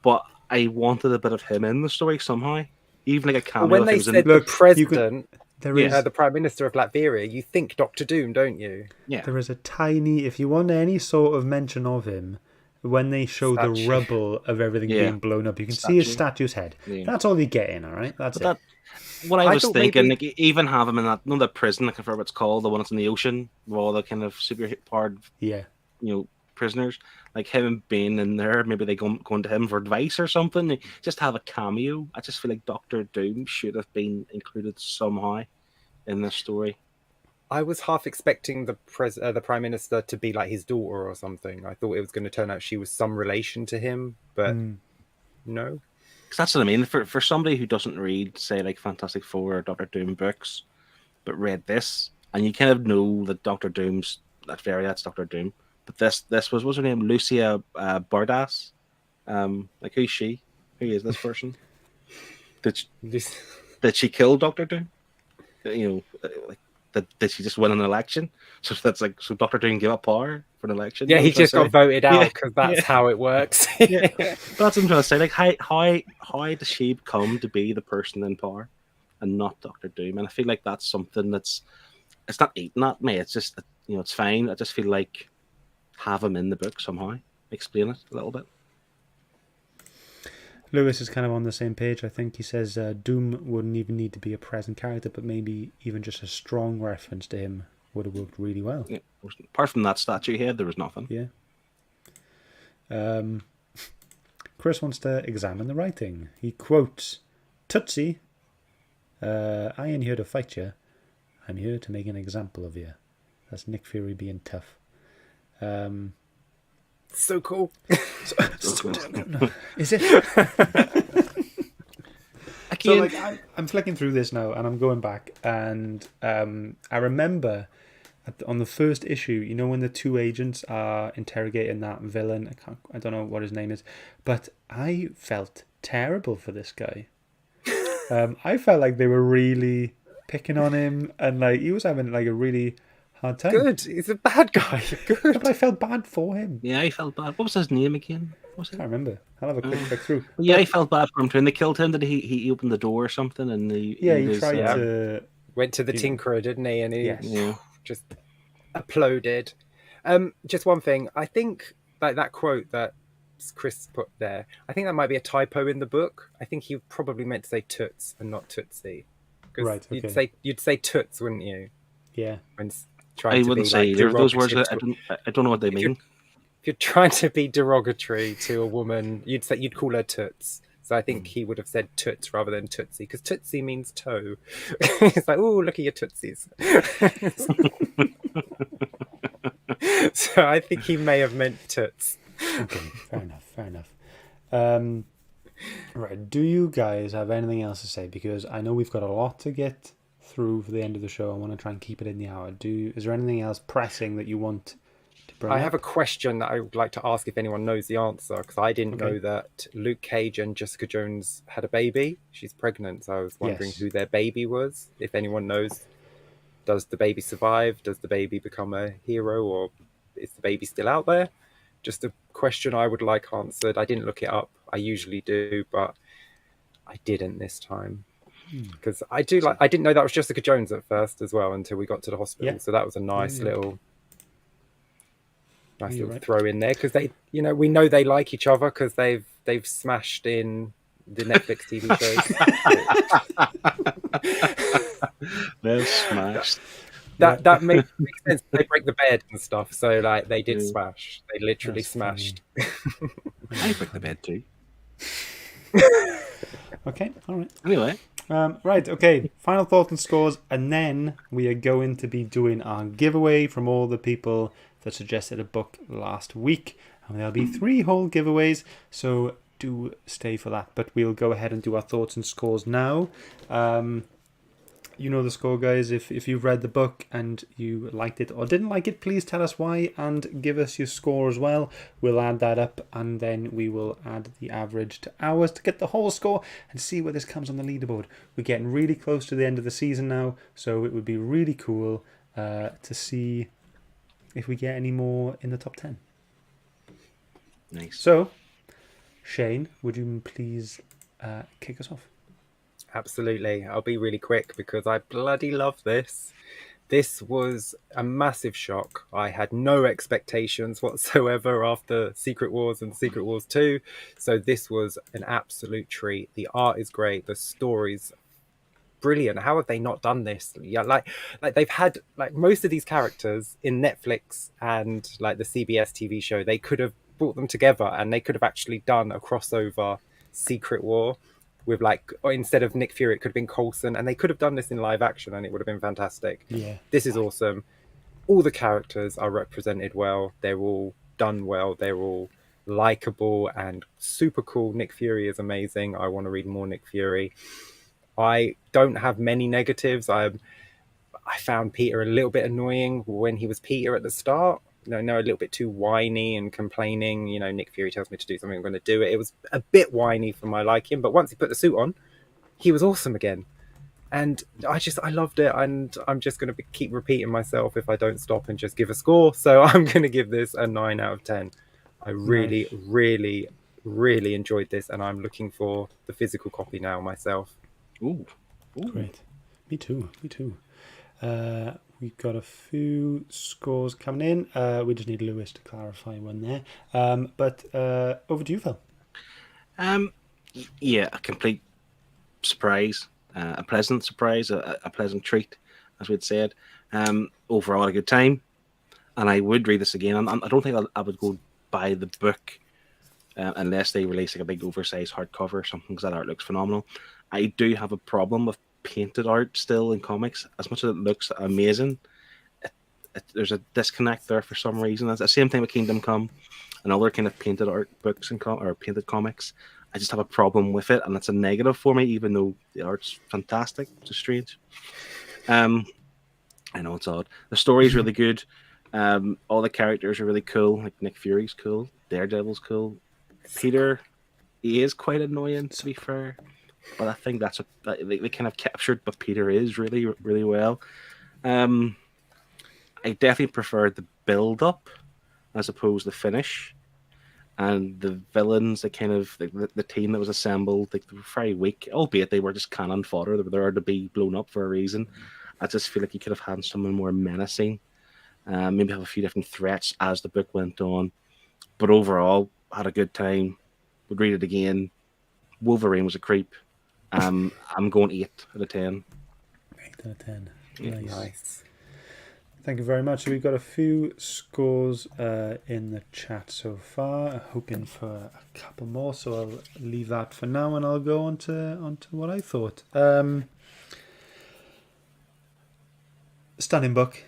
but I wanted a bit of him in the story somehow. Even like a cameo. When they said the president, the Prime Minister of Latveria, you think Doctor Doom, don't you? Yeah. There is a tiny, if you want any sort of mention of him, when they show the rubble of everything being blown up, you can see his statue's head. Yeah. That's all you get in, all right? That's it. What I was thinking, like, even have him in that prison, I can't remember what it's called, the one that's in the ocean, with all the kind of super powered, prisoners, like him being in there, maybe they going to him for advice or something. Just have a cameo. I just feel like Doctor Doom should have been included somehow in this story. I was half expecting the Prime Minister to be like his daughter or something. I thought it was going to turn out she was some relation to him, but no. Because that's what I mean. For somebody who doesn't read, say, like Fantastic Four or Doctor Doom books, but read this, and you kind of know that Doctor Doom's that's Doctor Doom. But this what's her name? Lucia Bardas. Like who's she? Who is this person? Did she kill Doctor Doom? Did she just win an election? So that's like Doctor Doom gave up power for an election. Yeah, he just got voted out because that's how it works. Yeah. But that's what I'm trying to say. Like how does she come to be the person in power and not Doctor Doom? And I feel like that's something it's not eating at me. It's just it's fine. I just feel like have him in the book somehow. Explain it a little bit. Lewis is kind of on the same page. I think he says Doom wouldn't even need to be a present character, but maybe even just a strong reference to him would have worked really well. Yeah. Apart from that statue here, there was nothing. Yeah. Chris wants to examine the writing. He quotes, "Tootsie, I ain't here to fight you. I'm here to make an example of you." That's Nick Fury being tough. So cool. Is it? So like I'm flicking through this now and I'm going back and I remember on the first issue, when the 2 agents are interrogating that villain, I don't know what his name is, but I felt terrible for this guy. I felt like they were really picking on him and like he was having like a really hard time. Good. He's a bad guy. Good. But I felt bad for him. Yeah, I felt bad. What was his name again? What was I it? can't remember. I'll have a quick click through. Yeah, I felt bad for him too. And they killed him. Did he opened the door or something? And he He was, tried to. Went to the Tinkerer, didn't he? And he Yes. just uploaded. Just one thing. I think like that quote that Chris put there, I think that might be a typo in the book. I think he probably meant to say toots and not tootsie. Right. Okay. You'd say toots, wouldn't you? Yeah. When I trying to wouldn't be say like either of those words. derogatory I don't know what they mean. if you're trying to be derogatory to a woman, you'd call her toots. So I think he would have said toots rather than tootsie, because tootsie means toe. It's like, oh, look at your tootsies. So I think he may have meant toots. Okay. Fair enough. Right. Do you guys have anything else to say? Because I know we've got a lot to get through for the end of the show. I want to try and keep it in the hour. Is there anything else pressing that you want to bring I up? have a question that I would like to ask if anyone knows the answer, because I didn't know that Luke Cage and Jessica Jones had a baby. She's pregnant, so I was wondering who their baby was. If anyone knows, does the baby survive? Does the baby become a hero, or is the baby still out there? Just a question I would like answered. I didn't look it up. I usually do, but I didn't this time. Because I didn't know that was Jessica Jones at first as well until we got to the hospital. Yeah. So that was a nice little Right. throw in there, because they, we know they like each other because they've smashed in the Netflix TV shows. They're smashed. That makes sense. They break the bed and stuff, so like they did Yeah. smash. They literally That's smashed. I break the bed too. Okay. All right. Anyway, Right, okay. Final thoughts and scores, and then we are going to be doing our giveaway from all the people that suggested a book last week. And there'll be 3 whole giveaways, so do stay for that. But we'll go ahead and do our thoughts and scores now. You know the score, guys. If you've read the book and you liked it or didn't like it, please tell us why and give us your score as well. We'll add that up, and then we will add the average to ours to get the whole score and see where this comes on the leaderboard. We're getting really close to the end of the season now, so it would be really cool to see if we get any more in the top 10. nice. So, Shane, would you please kick us off? Absolutely. I'll be really quick because I bloody love this. This was a massive shock. I had no expectations whatsoever after Secret Wars and Secret Wars 2. So this was an absolute treat. The art is great. The story's brilliant. How have they not done this? Yeah, like they've had like most of these characters in Netflix and like the CBS TV show. They could have brought them together and they could have actually done a crossover Secret War with like, or instead of Nick Fury, it could have been Coulson, and they could have done this in live action and it would have been fantastic. Yeah. This is awesome. All the characters are represented well. They're all done well. They're all likable and super cool. Nick Fury is amazing. I want to read more Nick Fury. I don't have many negatives. I found Peter a little bit annoying when he was Peter at the start. A little bit too whiny and complaining. Nick Fury tells me to do something, I'm going to do it. It was a bit whiny for my liking, but once he put the suit on, he was awesome again. And I loved it, and I'm just going to keep repeating myself if I don't stop and just give a score. So I'm going to give this a 9 out of 10. I really, really, really enjoyed this, and I'm looking for the physical copy now myself. Ooh. Great. Me too. We've got a few scores coming in. We just need Lewis to clarify one there. But over to you, Phil. Yeah, a complete surprise, a pleasant surprise, a pleasant treat, as we'd said. Overall, a good time, and I would read this again. I don't think I would go buy the book unless they release like a big oversized hardcover or something, because that art looks phenomenal. I do have a problem with painted art still in comics. As much as it looks amazing, there's a disconnect there for some reason. It's the same thing with Kingdom Come and other kind of painted art books or painted comics. I just have a problem with it, and it's a negative for me, even though the art's fantastic. It's just strange. I know it's odd. The story's really good. All the characters are really cool. Like Nick Fury's cool. Daredevil's cool. Peter, he is quite annoying, to be fair. But I think they kind of captured what Peter is really, really well. I I definitely preferred the build up as opposed to the finish. And the villains, the team that was assembled, like, they were very weak, albeit they were just cannon fodder. They were there to be blown up for a reason. I just feel like you could have had someone more menacing, maybe have a few different threats as the book went on. But overall, had a good time. Would read it again. Wolverine was a creep. I'm going 8 out of 10. 8 out of 10. Yeah. Nice. Thank you very much. So we've got a few scores in the chat so far. Hoping for a couple more, so I'll leave that for now, and I'll go on to what I thought. Stunning book,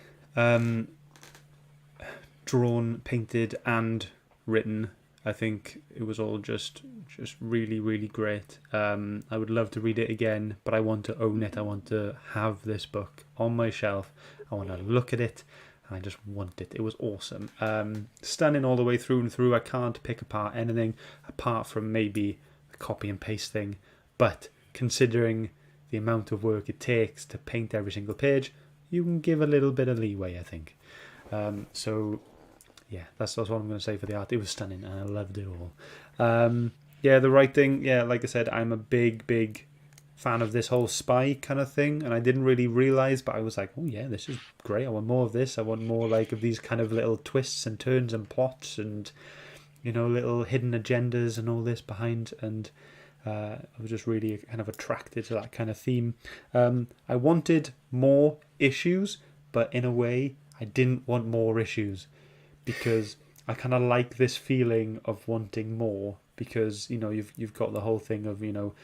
drawn, painted, and written. I think it was all just really, really great. I would love to read it again, but I want to own it. I want to have this book on my shelf. I want to look at it, and I just want it. It was awesome. Stunning all the way through and through. I can't pick apart anything apart from maybe the copy and paste thing. But considering the amount of work it takes to paint every single page, you can give a little bit of leeway, I think. So yeah, that's what I'm going to say for the art. It was stunning, and I loved it all. Yeah, the writing. Yeah, like I said, I'm a big fan of this whole spy kind of thing, and I didn't really realize, but I was like, oh yeah, this is great. I want more of this. I want more like of these kind of little twists and turns and plots, and little hidden agendas and all this behind. And I was just really kind of attracted to that kind of theme. I wanted more issues, but in a way, I didn't want more issues, because I kind of like this feeling of wanting more, because you've got the whole thing of you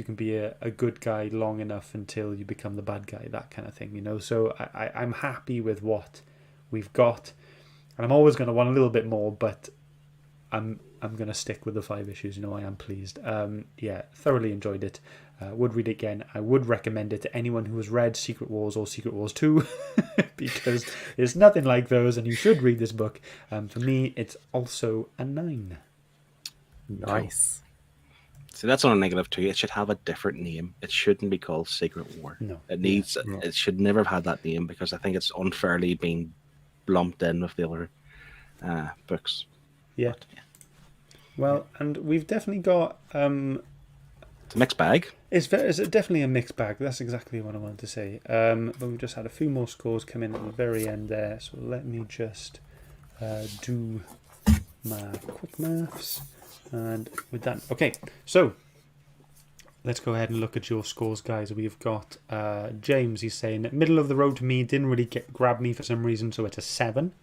can be a good guy long enough until you become the bad guy, that kind of thing, So I'm happy with what we've got, and I'm always going to want a little bit more, but I'm going to stick with the 5 issues. I am pleased. Yeah, thoroughly enjoyed it. Would read it again. I would recommend it to anyone who has read Secret Wars or Secret Wars 2 because it's nothing like those, and you should read this book. For me, it's also a 9. Nice. So that's on a negative too. It should have a different name. It shouldn't be called Secret War. No. It should never have had that name, because I think it's unfairly being lumped in with the other books. Yeah. But, yeah. Well, and we've definitely got... It's a mixed bag. It's definitely a mixed bag. That's exactly what I wanted to say. But we've just had a few more scores come in at the very end there. So let me just do my quick maths. And with that... Okay, so let's go ahead and look at your scores, guys. We've got James. He's saying, middle of the road to me, didn't really grab me for some reason, so it's a 7.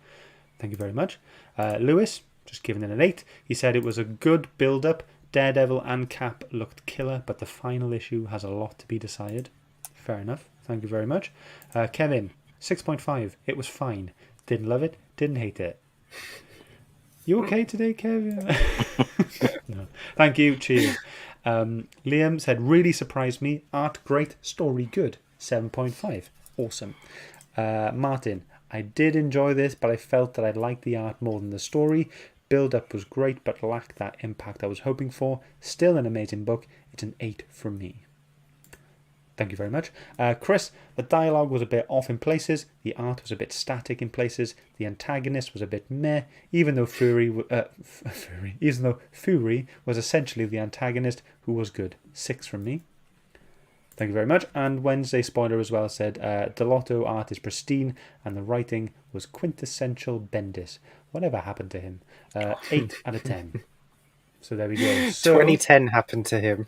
Thank you very much. Lewis, just giving it an 8. He said it was a good build-up. Daredevil and Cap looked killer, but the final issue has a lot to be decided. Fair enough. Thank you very much. Kevin, 6.5. It was fine. Didn't love it. Didn't hate it. You okay today, Kevin? No. Thank you. Cheers. Liam said, really surprised me. Art great. Story good. 7.5. Awesome. Martin, I did enjoy this, but I felt that I liked the art more than the story. Build-up was great, but lacked that impact I was hoping for. Still an amazing book. It's an 8 from me. Thank you very much. Chris, the dialogue was a bit off in places. The art was a bit static in places. The antagonist was a bit meh, even though Fury was essentially the antagonist, who was good. 6 from me. Thank you very much. And Wednesday Spoiler as well said, Dell'otto art is pristine and the writing was quintessential Bendis. Whatever happened to him? 8 out of 10. So there we go. So, 2010 happened to him.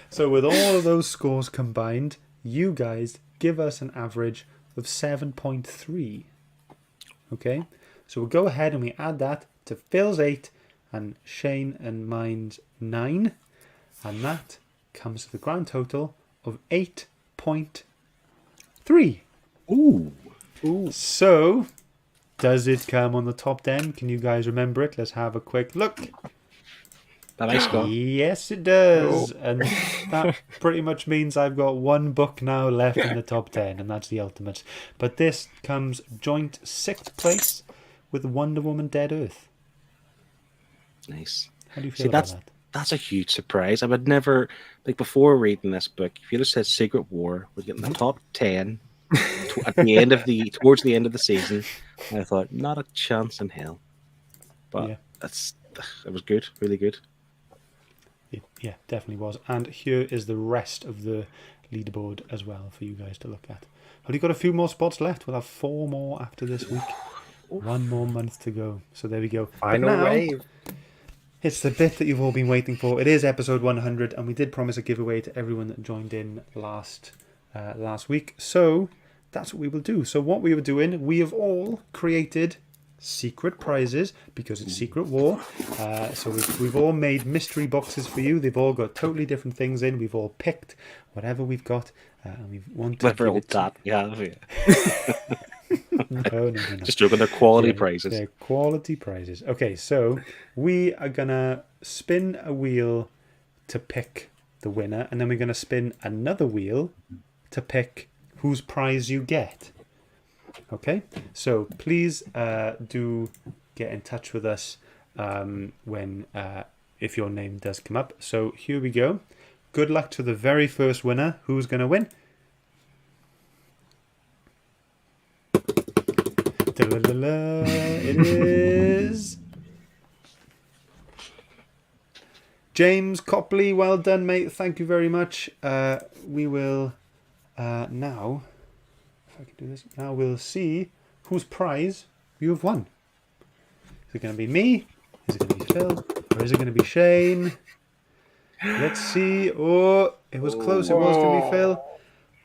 So with all of those scores combined, you guys give us an average of 7.3. Okay? So we'll go ahead and we add that to Phil's 8 and Shane and mine's 9. And that comes to the grand total of 8.3. Ooh. So, does it come on the top 10? Can you guys remember it? Let's have a quick look. That I score. Yes, it does. And that pretty much means I've got one book now left in the top 10, and that's the ultimate. But this comes joint 6th place with Wonder Woman Dead Earth. Nice. How do you feel about that? That's a huge surprise. I would never, before reading this book, if you'd have said Secret War would get in the top 10, at the end of towards the end of the season, I thought not a chance in hell. But Yeah. it was good, really good. Yeah, definitely was. And here is the rest of the leaderboard as well for you guys to look at. Only got a few more spots left. We'll have 4 more after this week. 1 more month to go. So there we go. Final wave. It's the bit that you've all been waiting for. It is episode 100, and we did promise a giveaway to everyone that joined in last week. So that's what we will do. So what we were doing, we have all created secret prizes because it's Secret War. So we've all made mystery boxes for you. They've all got totally different things in. We've all picked whatever we've got, and we want to Clever old that, yeah. No. Just joking, they're quality prizes. They're quality prizes. Okay, so we are gonna spin a wheel to pick the winner, and then we're gonna spin another wheel to pick whose prize you get. Okay, so please do get in touch with us when if your name does come up. So here we go. Good luck to the very first winner. Who's going to win? It is James Copley. Well done, mate. Thank you very much. We will now, if I can do this, now we'll see whose prize you have won. Is it going to be me? Is it going to be Phil? Or is it going to be Shane? Let's see. Oh, it was close. It was going to be Phil.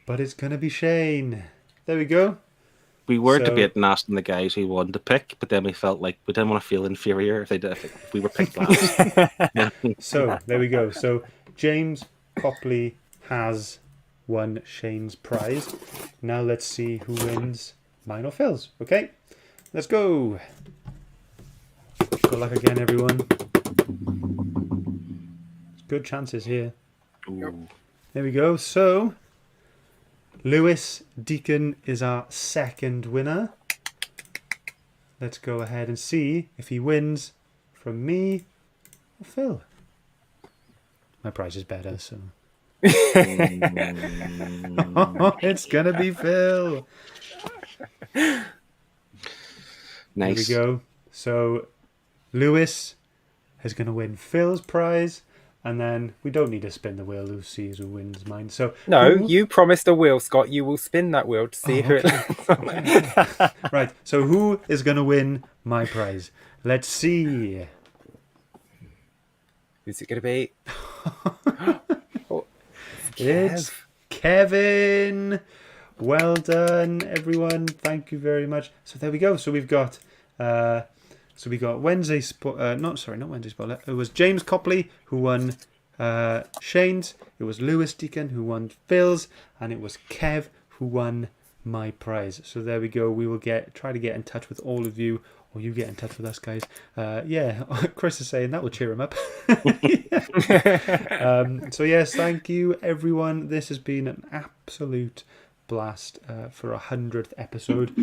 But it's going to be Shane. There we go. We were debating asking the guys who wanted to pick, but then we felt like we didn't want to feel inferior if we were picked last. Yeah. So there we go. So James Copley has won Shane's prize. Now let's see who wins mine or Phil's. Okay, let's go. Good luck again, everyone. Good chances here. Ooh. There we go. So Lewis Deacon is our second winner. Let's go ahead and see if he wins from me or Phil. My prize is better, so. It's gonna be Phil. Nice. There we go. So Lewis is gonna win Phil's prize. And then we don't need to spin the wheel who sees who wins mine. So no, you promised a wheel, Scott. You will spin that wheel to see who it lands on. Right. So who is going to win my prize? Let's see. Who's it going to be? It's Kevin. Well done, everyone. Thank you very much. So there we go. So we've got. So we got Wednesday not Wednesday spoiler. It was James Copley who won Shane's. It was Lewis Deacon who won Phil's, and it was Kev who won my prize. So there we go. We will try to get in touch with all of you, or you get in touch with us, guys. Yeah, Chris is saying that will cheer him up. So yes, thank you, everyone. This has been an absolute blast for 100th episode.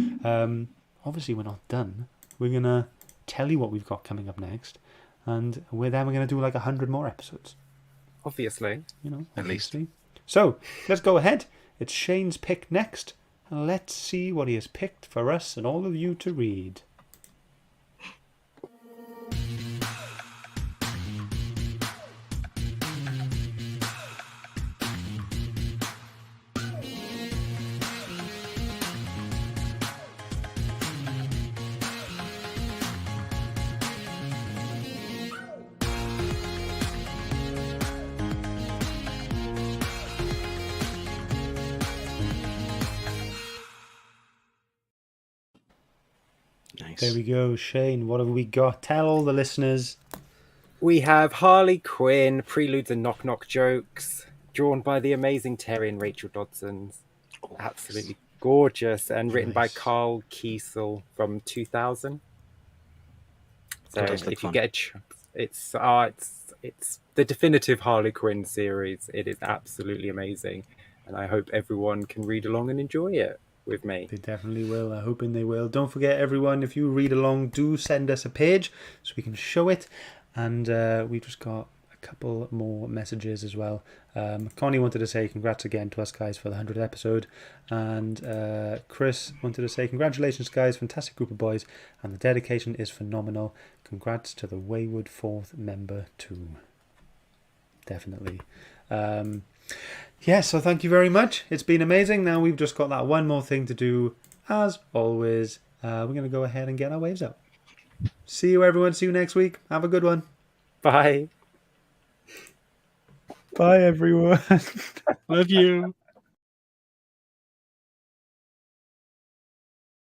Obviously, we're not done. We're gonna tell you what we've got coming up next, and we're going to do like 100 more episodes. Obviously. At least. So let's go ahead. It's Shane's pick next, and let's see what he has picked for us and all of you to read. Nice. There we go, Shane. What have we got? Tell all the listeners. We have Harley Quinn, Preludes and Knock Knock Jokes, drawn by the amazing Terry and Rachel Dodson. Absolutely gorgeous, and written by Carl Kiesel from 2000. So if you get a chance, it's the definitive Harley Quinn series. It is absolutely amazing, and I hope everyone can read along and enjoy it with me. They definitely will. I'm hoping they will. Don't forget, everyone, if you read along, do send us a page so we can show it. And we've just got a couple more messages as well. Connie wanted to say congrats again to us guys for the 100th episode, and Chris wanted to say congratulations guys, fantastic group of boys, and the dedication is phenomenal. Congrats to the Wayward 4th member too. Definitely. So thank you very much. It's been amazing. Now we've just got that one more thing to do. As always, we're going to go ahead and get our waves out. See you everyone. See you next week. Have a good one. Bye. Bye everyone. Love you.